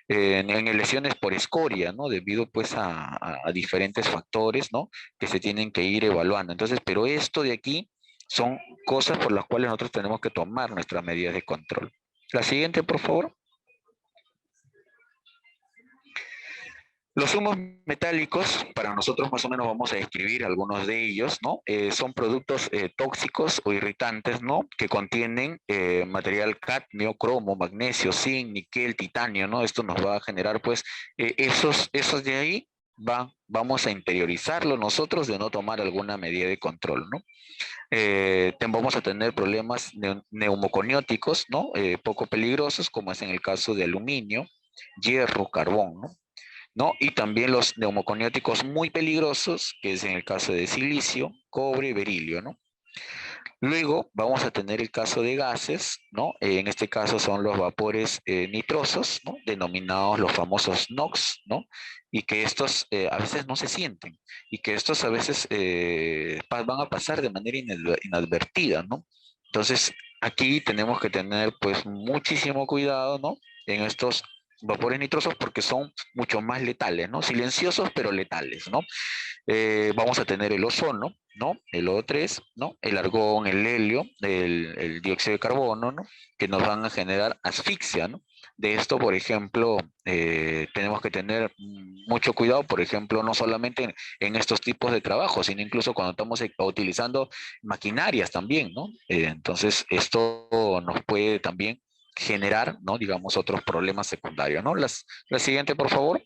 En lesiones por escoria, ¿no? Debido pues a diferentes factores, ¿no? Que se tienen que ir evaluando. Entonces, pero esto de aquí son cosas por las cuales nosotros tenemos que tomar nuestras medidas de control. La siguiente, por favor. Los humos metálicos, para nosotros más o menos vamos a describir algunos de ellos, ¿no? Son productos tóxicos o irritantes, ¿no? Que contienen material cadmio, cromo, magnesio, zinc, níquel, titanio, ¿no? Esto nos va a generar, pues, esos de ahí vamos a interiorizarlo nosotros de no tomar alguna medida de control, ¿no? Vamos a tener problemas neumoconióticos, ¿no? Poco peligrosos, como es en el caso de aluminio, hierro, carbón, ¿no? ¿No? Y también los neumoconióticos muy peligrosos, que es en el caso de silicio, cobre y berilio, ¿no? Luego vamos a tener el caso de gases, ¿no? En este caso son los vapores nitrosos, ¿no? Denominados los famosos NOx, ¿no? Y que estos a veces no se sienten y que estos a veces van a pasar de manera inadvertida, ¿no? Entonces, aquí tenemos que tener pues muchísimo cuidado, ¿no? En estos vapores nitrosos porque son mucho más letales, ¿no? Silenciosos pero letales, ¿no? Vamos a tener el ozono, ¿no? El O3, ¿no? El argón, el helio, el dióxido de carbono, ¿no? Que nos van a generar asfixia, ¿no? De esto, por ejemplo, tenemos que tener mucho cuidado, por ejemplo, no solamente en estos tipos de trabajo, sino incluso cuando estamos utilizando maquinarias también, ¿no? Entonces, esto nos puede también generar, ¿no? Digamos, otros problemas secundarios, ¿no? La siguiente, por favor.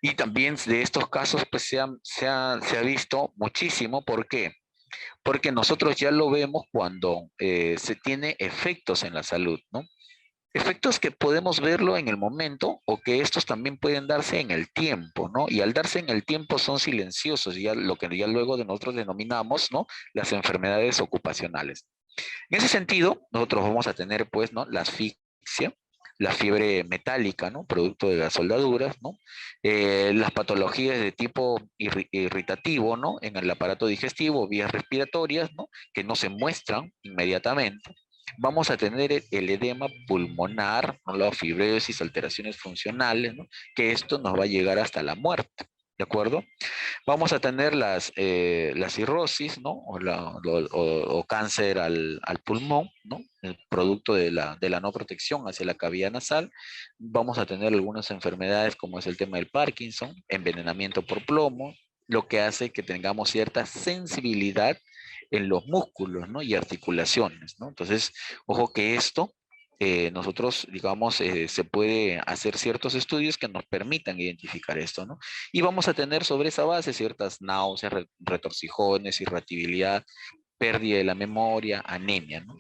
Y también de estos casos pues se ha visto muchísimo. ¿Por qué? Porque nosotros ya lo vemos cuando se tiene efectos en la salud, ¿no? Efectos que podemos verlo en el momento o que estos también pueden darse en el tiempo, ¿no? Y al darse en el tiempo son silenciosos, ya lo que ya luego de nosotros denominamos, ¿no? Las enfermedades ocupacionales. En ese sentido, nosotros vamos a tener, pues, ¿no? La asfixia, la fiebre metálica, ¿no? Producto de las soldaduras, ¿no? Las patologías de tipo irritativo, ¿no? En el aparato digestivo, vías respiratorias, ¿no? Que no se muestran inmediatamente. Vamos a tener el edema pulmonar, ¿no? La fibrosis, alteraciones funcionales, ¿no? Que esto nos va a llegar hasta la muerte, ¿de acuerdo? Vamos a tener la cirrosis, ¿no? O cáncer al pulmón, ¿no? El producto de la no protección hacia la cavidad nasal. Vamos a tener algunas enfermedades como es el tema del Parkinson, envenenamiento por plomo, lo que hace que tengamos cierta sensibilidad en los músculos, ¿no? Y articulaciones, ¿no? Entonces, ojo que esto nosotros, digamos, se puede hacer ciertos estudios que nos permitan identificar esto, ¿no? Y vamos a tener sobre esa base ciertas náuseas, retorcijones, irritabilidad, pérdida de la memoria, anemia, ¿no?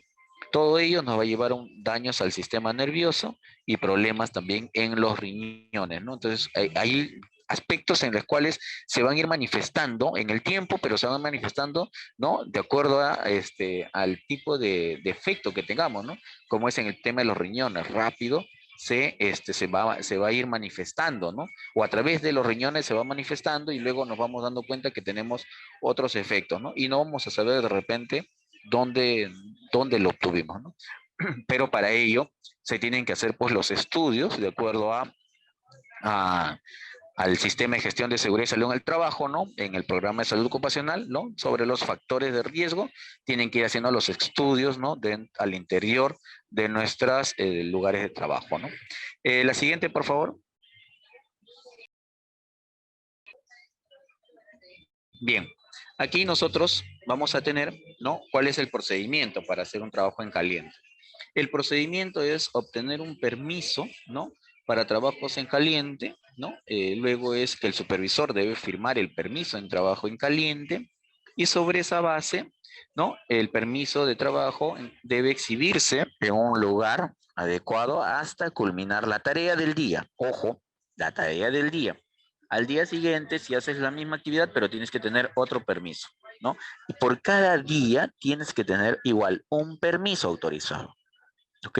Todo ello nos va a llevar a daños al sistema nervioso y problemas también en los riñones, ¿no? Entonces, hay aspectos en los cuales se van a ir manifestando en el tiempo, pero se van manifestando, ¿no? De acuerdo a, al tipo de efecto que tengamos, ¿no? Como es en el tema de los riñones, rápido se va a ir manifestando, ¿no? O a través de los riñones se va manifestando y luego nos vamos dando cuenta que tenemos otros efectos, ¿no? Y no vamos a saber de repente dónde, dónde lo obtuvimos, ¿no? Pero para ello se tienen que hacer pues los estudios de acuerdo a al sistema de gestión de seguridad y salud en el trabajo, ¿no? En el programa de salud ocupacional, ¿no? Sobre los factores de riesgo, tienen que ir haciendo los estudios, ¿no? Al interior de nuestros lugares de trabajo, ¿no? La siguiente, por favor. Bien, aquí nosotros vamos a tener, ¿no? ¿Cuál es el procedimiento para hacer un trabajo en caliente? El procedimiento es obtener un permiso, ¿no? Para trabajos en caliente, ¿no? Luego es que el supervisor debe firmar el permiso en trabajo en caliente y sobre esa base, ¿no? El permiso de trabajo debe exhibirse en un lugar adecuado hasta culminar la tarea del día. Ojo, la tarea del día. Al día siguiente, si haces la misma actividad, pero tienes que tener otro permiso, ¿no? Y por cada día tienes que tener igual un permiso autorizado. ¿Ok?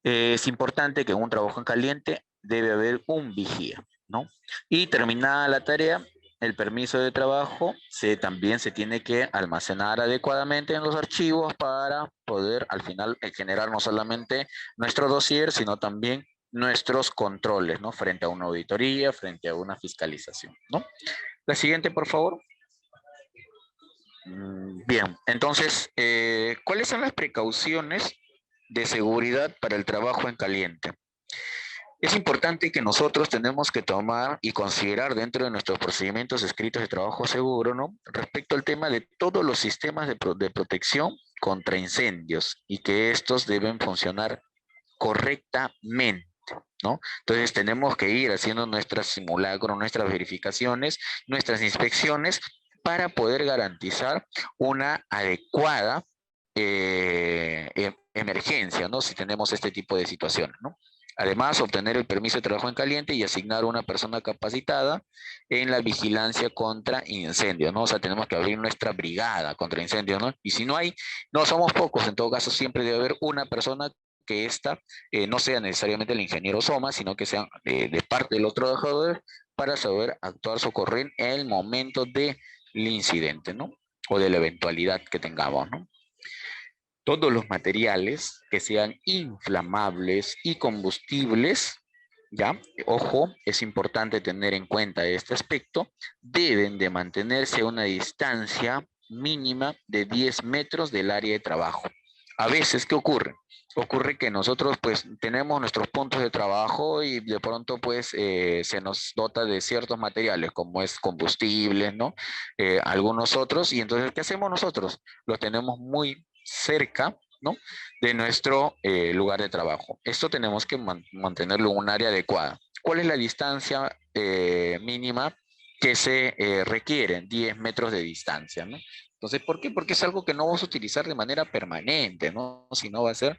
Es importante que en un trabajo en caliente debe haber un vigía, ¿no? Y terminada la tarea, el permiso de trabajo también se tiene que almacenar adecuadamente en los archivos para poder al final generar no solamente nuestro dossier, sino también nuestros controles, ¿no? Frente a una auditoría, frente a una fiscalización, ¿no? La siguiente, por favor. Bien, entonces, ¿cuáles son las precauciones de seguridad para el trabajo en caliente? Es importante que nosotros tenemos que tomar y considerar dentro de nuestros procedimientos escritos de trabajo seguro, ¿no? Respecto al tema de todos los sistemas de protección contra incendios y que estos deben funcionar correctamente, ¿no? Entonces tenemos que ir haciendo nuestras simulacros, nuestras verificaciones, nuestras inspecciones para poder garantizar una adecuada emergencia, ¿no? Si tenemos este tipo de situaciones, ¿no? Además, obtener el permiso de trabajo en caliente y asignar una persona capacitada en la vigilancia contra incendios, ¿no? O sea, tenemos que abrir nuestra brigada contra incendios, ¿no? Y si no hay, no somos pocos, en todo caso siempre debe haber una persona que esta no sea necesariamente el ingeniero Soma, sino que sea de parte de los trabajadores para saber actuar, socorrer en el momento del incidente, ¿no? O de la eventualidad que tengamos, ¿no? Todos los materiales que sean inflamables y combustibles, ¿ya? Ojo, es importante tener en cuenta este aspecto, deben de mantenerse a una distancia mínima de 10 metros del área de trabajo. A veces, ¿qué ocurre? Ocurre que nosotros pues tenemos nuestros puntos de trabajo y de pronto pues se nos dota de ciertos materiales como es combustible, ¿no? Algunos otros y entonces ¿qué hacemos nosotros? Los tenemos muy cerca, ¿no? De nuestro lugar de trabajo. Esto tenemos que mantenerlo en un área adecuada. ¿Cuál es la distancia mínima que se requiere? 10 metros de distancia, ¿no? Entonces, ¿por qué? Porque es algo que no vamos a utilizar de manera permanente, ¿no? Sino va a ser,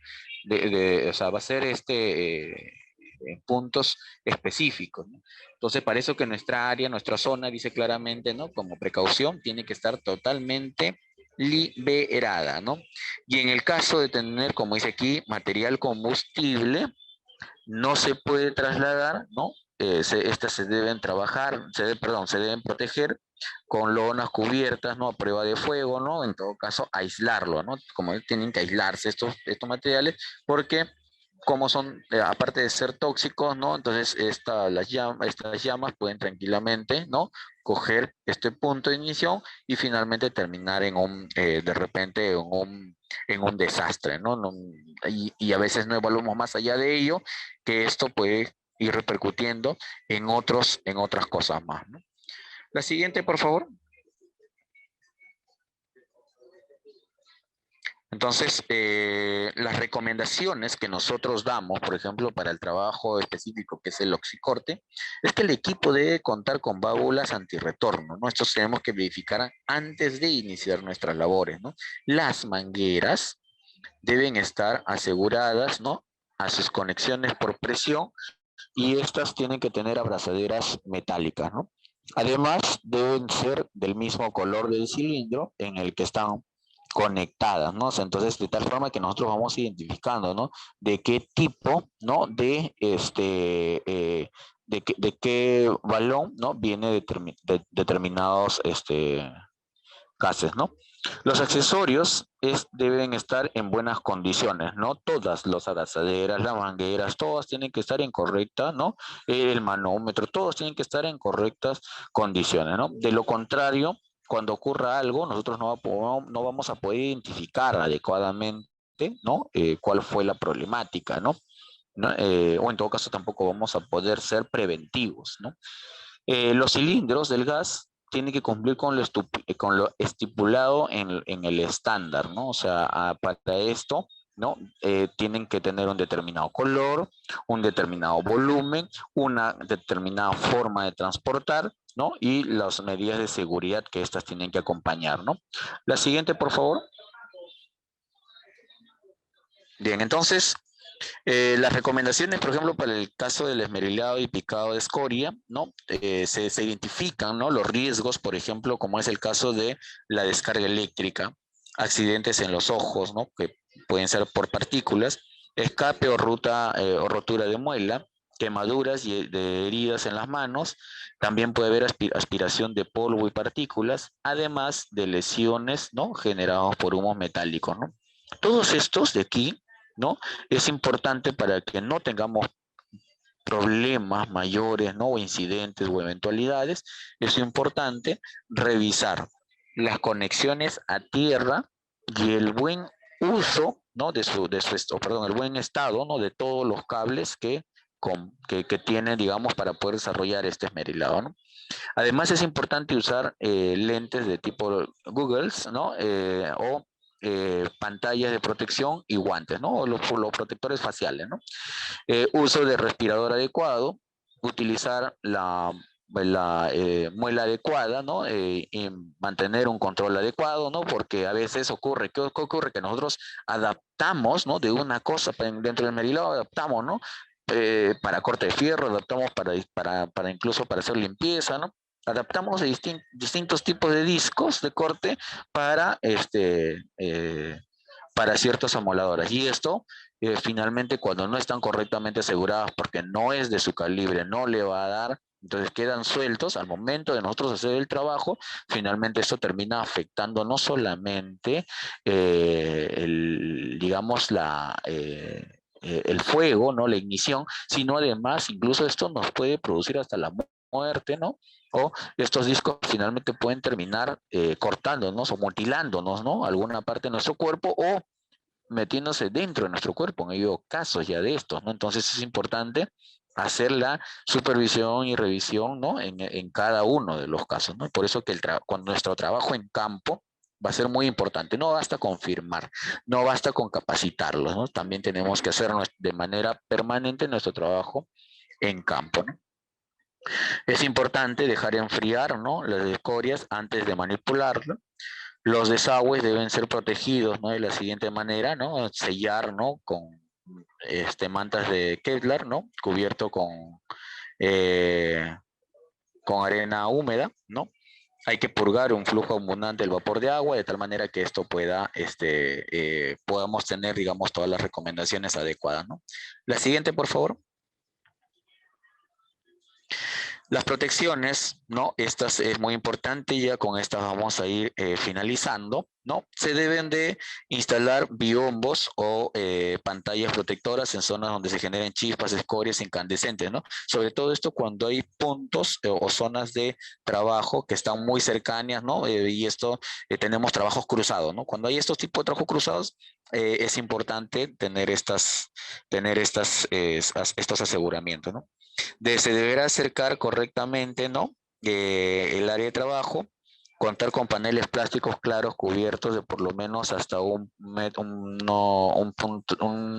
o sea, va a ser en puntos específicos, ¿no? Entonces, para eso que nuestra área, nuestra zona, dice claramente, ¿no? Como precaución, tiene que estar totalmente liberada, ¿no? Y en el caso de tener, como dice aquí, material combustible, no se puede trasladar, ¿no? Estas se deben trabajar, perdón, se deben proteger con lonas cubiertas, ¿no? A prueba de fuego, ¿no? En todo caso, aislarlo, ¿no? Como tienen que aislarse estos materiales, porque como son, aparte de ser tóxicos, ¿no? Entonces, estas llamas pueden tranquilamente, ¿no? Coger este punto de ignición y finalmente terminar de repente, en un desastre, ¿no? Y a veces no evaluamos más allá de ello, que esto puede ir repercutiendo en otras cosas más, ¿no? La siguiente, por favor. Entonces, las recomendaciones que nosotros damos, por ejemplo, para el trabajo específico que es el oxicorte, es que el equipo debe contar con válvulas antirretorno, ¿no? Estos tenemos que verificar antes de iniciar nuestras labores, ¿no? Las mangueras deben estar aseguradas, ¿no? A sus conexiones por presión y estas tienen que tener abrazaderas metálicas, ¿no? Además, deben ser del mismo color del cilindro en el que están conectadas, ¿no? O sea, entonces, de tal forma que nosotros vamos identificando, ¿no? De qué tipo, ¿no? De qué balón, ¿no? Viene determinados, gases, ¿no? Los accesorios deben estar en buenas condiciones, ¿no? Todas las abrazaderas, las mangueras, todas tienen que estar en correcta, ¿no? El manómetro, todos tienen que estar en correctas condiciones, ¿no? De lo contrario, cuando ocurra algo, nosotros no vamos a poder identificar adecuadamente, ¿no? Cuál fue la problemática, ¿no? ¿No? O en todo caso tampoco vamos a poder ser preventivos, ¿no? Los cilindros del gas tienen que cumplir con lo estipulado en el estándar, ¿no? O sea, para esto, ¿no? Tienen que tener un determinado color, un determinado volumen, una determinada forma de transportar, ¿no? Y las medidas de seguridad que estas tienen que acompañar, ¿no? La siguiente, por favor. Bien, entonces, las recomendaciones, por ejemplo, para el caso del esmerilado y picado de escoria, ¿no? Se identifican, ¿no? Los riesgos, por ejemplo, como es el caso de la descarga eléctrica, accidentes en los ojos, ¿no? Que pueden ser por partículas, escape o rotura de muela, quemaduras y de heridas en las manos, también puede haber aspiración de polvo y partículas, además de lesiones, ¿no? Generados por humos metálicos, ¿no? Todos estos de aquí, ¿no? Es importante para que no tengamos problemas mayores, ¿no? O incidentes o eventualidades. Es importante revisar las conexiones a tierra y el buen uso, ¿no? Perdón, el buen estado, ¿no? De todos los cables que tiene, digamos, para poder desarrollar este esmerilado, ¿no? Además es importante usar lentes de tipo Googles, ¿no? O pantallas de protección y guantes, ¿no? O los protectores faciales, ¿no? Uso de respirador adecuado, utilizar la muela adecuada, ¿no? Y mantener un control adecuado, ¿no? Porque a veces ocurre, ¿qué ocurre? Que nosotros adaptamos, ¿no? De una cosa dentro del merilado, adaptamos, ¿no? Para corte de fierro, adaptamos para incluso para hacer limpieza, ¿no? Adaptamos distintos tipos de discos de corte para, para ciertas amoladoras. Y esto, finalmente, cuando no están correctamente aseguradas porque no es de su calibre, no le va a dar, entonces quedan sueltos al momento de nosotros hacer el trabajo. Finalmente esto termina afectando no solamente, digamos, el fuego, ¿no? La ignición, sino además incluso esto nos puede producir hasta la muerte, ¿no? O estos discos finalmente pueden terminar cortándonos o mutilándonos, ¿no? Alguna parte de nuestro cuerpo o metiéndose dentro de nuestro cuerpo. Han habido casos ya de estos, ¿no? Entonces es importante hacer la supervisión y revisión, ¿no? En cada uno de los casos, ¿no? Por eso que cuando nuestro trabajo en campo va a ser muy importante. No basta con firmar, no basta con capacitarlos, ¿no? También tenemos que hacer de manera permanente nuestro trabajo en campo, ¿no? Es importante dejar enfriar, ¿no? Las escorias antes de manipularlo. Los desagües deben ser protegidos, ¿no? De la siguiente manera, ¿no? Sellar, ¿no? Con mantas de Kevlar, ¿no? Cubierto eh, con arena húmeda, ¿no? Hay que purgar un flujo abundante del vapor de agua de tal manera que esto pueda, podamos tener, digamos, todas las recomendaciones adecuadas, ¿no? La siguiente, por favor. Las protecciones, ¿no? Estas es muy importante, ya con estas vamos a ir finalizando, ¿no? Se deben de instalar biombos o pantallas protectoras en zonas donde se generen chispas, escorias incandescentes, ¿no? Sobre todo esto cuando hay puntos o zonas de trabajo que están muy cercanas, ¿no? Y esto tenemos trabajos cruzados, ¿no? Cuando hay estos tipos de trabajos cruzados, es importante estos aseguramientos, ¿no? Se deberá acercar correctamente, ¿no? El área de trabajo, contar con paneles plásticos claros cubiertos de por lo menos hasta un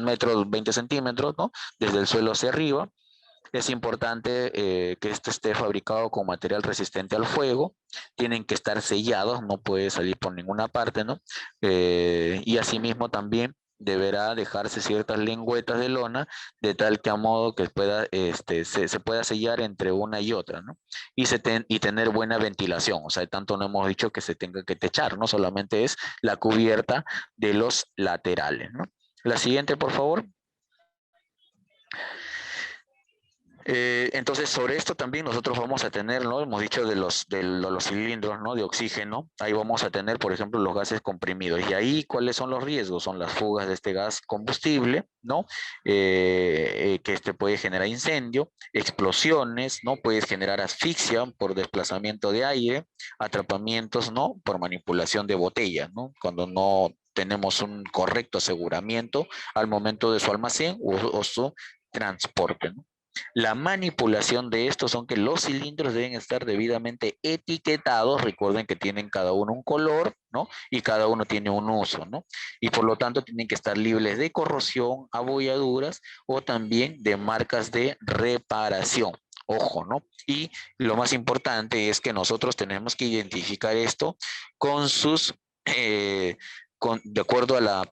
metro 20 centímetros, ¿no? Desde el suelo hacia arriba. Es importante que este esté fabricado con material resistente al fuego. Tienen que estar sellados, no puede salir por ninguna parte, ¿no? Y asimismo también deberá dejarse ciertas lengüetas de lona de tal que a modo que pueda, se pueda sellar entre una y otra, ¿no? Y tener buena ventilación, o sea, tanto no hemos dicho que se tenga que techar, ¿no? Solamente es la cubierta de los laterales, ¿no? La siguiente, por favor. Entonces, sobre esto también nosotros vamos a tener, ¿no? Hemos dicho de los cilindros, ¿no? De oxígeno. Ahí vamos a tener, por ejemplo, los gases comprimidos. Y ahí, ¿cuáles son los riesgos? Son las fugas de este gas combustible, ¿no? Que puede generar incendio, explosiones, ¿no? Puede generar asfixia por desplazamiento de aire, atrapamientos, ¿no? Por manipulación de botellas, ¿no? Cuando no tenemos un correcto aseguramiento al momento de su almacén o su transporte, ¿no? La manipulación de estos son que los cilindros deben estar debidamente etiquetados. Recuerden que tienen cada uno un color, ¿no? Y cada uno tiene un uso, ¿no? Y por lo tanto tienen que estar libres de corrosión, abolladuras o también de marcas de reparación. Ojo, ¿no? Y lo más importante es que nosotros tenemos que identificar esto con sus de acuerdo a la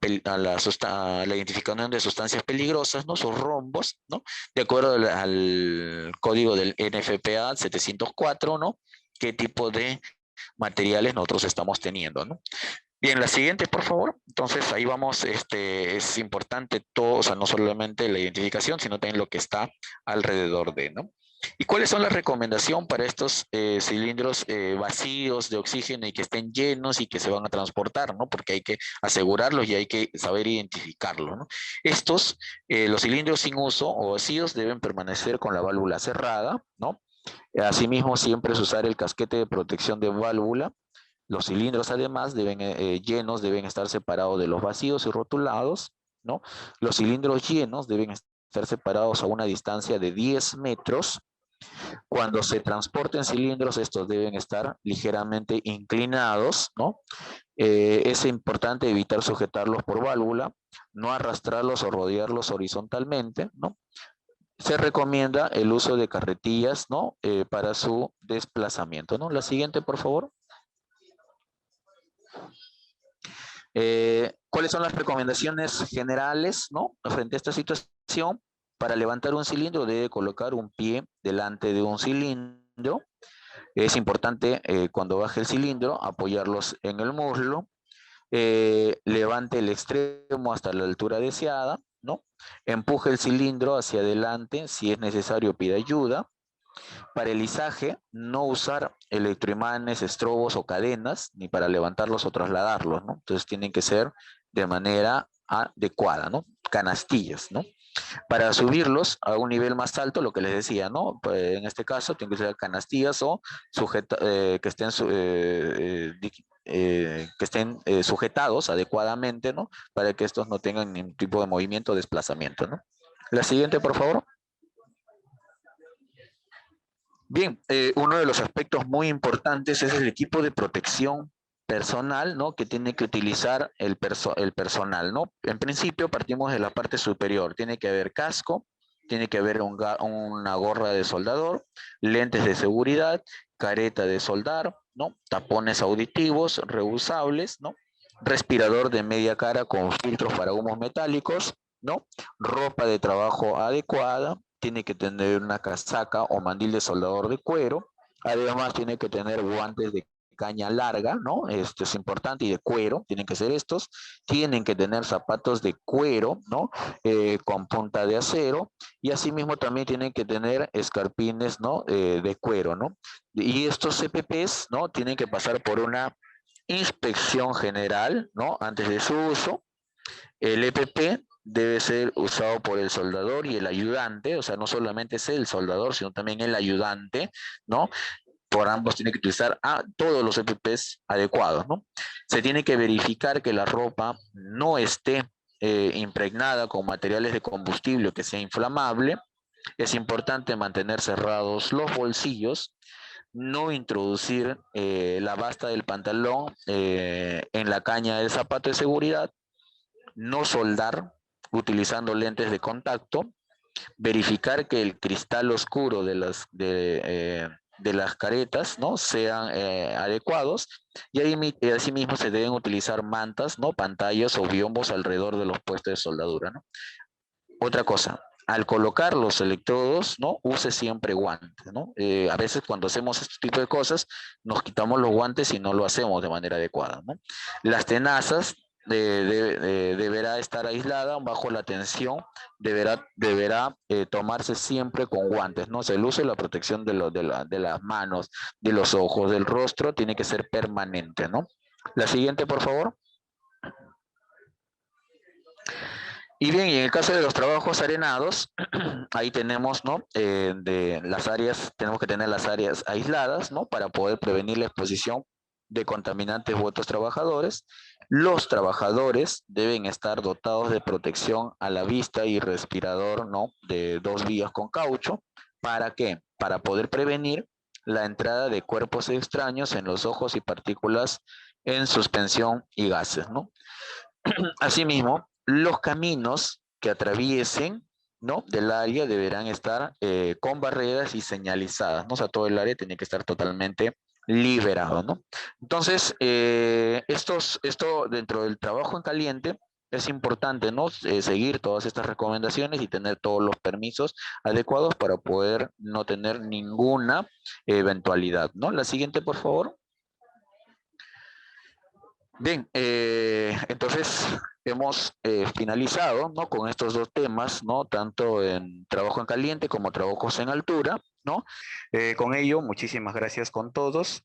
identificación de sustancias peligrosas, ¿no? Sus rombos, ¿no? De acuerdo al código del NFPA 704, ¿no? ¿Qué tipo de materiales nosotros estamos teniendo, ¿no? Bien, la siguiente, por favor. Entonces, ahí vamos, es importante todo, o sea, no solamente la identificación, sino también lo que está alrededor de, ¿no? ¿Y cuáles son las recomendaciones para estos cilindros vacíos de oxígeno y que estén llenos y que se van a transportar, ¿no? Porque hay que asegurarlos y hay que saber identificarlos, ¿no? Los cilindros sin uso o vacíos deben permanecer con la válvula cerrada, ¿no? Asimismo, siempre es usar el casquete de protección de válvula. Los cilindros, además, llenos deben estar separados de los vacíos y rotulados, ¿no? Los cilindros llenos deben estar separados a una distancia de 10 metros. Cuando se transporten cilindros, estos deben estar ligeramente inclinados, ¿no? Es importante evitar sujetarlos por válvula, no arrastrarlos o rodearlos horizontalmente, ¿no? Se recomienda el uso de carretillas, ¿no? Para su desplazamiento, ¿no? La siguiente, por favor. ¿Cuáles son las recomendaciones generales, ¿no? Frente a esta situación? Para levantar un cilindro debe colocar un pie delante de un cilindro. Es importante cuando baje el cilindro apoyarlos en el muslo. Levante el extremo hasta la altura deseada, ¿no? Empuje el cilindro hacia adelante. Si es necesario, pida ayuda. Para el izaje, no usar electroimanes, estrobos o cadenas, ni para levantarlos o trasladarlos, ¿no? Entonces tienen que ser de manera adecuada, ¿no? Canastillas, ¿no? Para subirlos a un nivel más alto, lo que les decía, ¿no? Pues en este caso, tienen que ser canastillas o que estén sujetados adecuadamente, ¿no? Para que estos no tengan ningún tipo de movimiento o desplazamiento, ¿no? La siguiente, por favor. Bien, uno de los aspectos muy importantes es el equipo de protección personal, ¿no? Que tiene que utilizar el personal, ¿no? En principio partimos de la parte superior. Tiene que haber casco, tiene que haber una gorra de soldador, lentes de seguridad, careta de soldar, ¿no? Tapones auditivos reusables, ¿no? Respirador de media cara con filtros para humos metálicos, ¿no? Ropa de trabajo adecuada, tiene que tener una casaca o mandil de soldador de cuero, además tiene que tener guantes de caña larga, ¿no? Esto es importante, y de cuero, tienen que ser estos, tienen que tener zapatos de cuero, ¿no? Con punta de acero, y asimismo también tienen que tener escarpines, ¿no? De cuero, ¿no? Y estos CPPs, ¿no? Tienen que pasar por una inspección general, ¿no? Antes de su uso. El EPP debe ser usado por el soldador y el ayudante, o sea, no solamente es el soldador, sino también el ayudante, ¿no? Por ambos tiene que utilizar todos los EPPs adecuados, ¿no? Se tiene que verificar que la ropa no esté impregnada con materiales de combustible que sea inflamable. Es importante mantener cerrados los bolsillos, no introducir la basta del pantalón en la caña del zapato de seguridad, no soldar utilizando lentes de contacto, verificar que el cristal oscuro de las caretas, ¿no? Sean adecuados, y asimismo se deben utilizar mantas, ¿no? Pantallas o biombos alrededor de los puestos de soldadura, ¿no? Otra cosa, al colocar los electrodos, ¿no? Use siempre guantes, ¿no? A veces cuando hacemos este tipo de cosas, nos quitamos los guantes y no lo hacemos de manera adecuada, ¿no? Las tenazas deberá estar aislada bajo la tensión, deberá tomarse siempre con guantes, ¿no? O sea, el uso y la protección de las manos, de los ojos, del rostro, tiene que ser permanente, ¿no? La siguiente, por favor. Y bien, y en el caso de los trabajos arenados, ahí tenemos, ¿no? De las áreas, tenemos que tener las áreas aisladas, ¿no? Para poder prevenir la exposición de contaminantes u otros trabajadores. Los trabajadores deben estar dotados de protección a la vista y respirador, ¿no? De 2 vías con caucho. ¿Para qué? Para poder prevenir la entrada de cuerpos extraños en los ojos y partículas en suspensión y gases, ¿no? Asimismo, los caminos que atraviesen, ¿no? Del área deberán estar con barreras y señalizadas, ¿no? O sea, todo el área tiene que estar totalmente liberado, ¿no? Entonces, esto dentro del trabajo en caliente es importante, ¿no? Seguir todas estas recomendaciones y tener todos los permisos adecuados para poder no tener ninguna eventualidad, ¿no? La siguiente, por favor. Bien, entonces hemos finalizado, ¿no? Con estos dos temas, ¿no? Tanto en trabajo en caliente como trabajos en altura, ¿no? Con ello, muchísimas gracias con todos.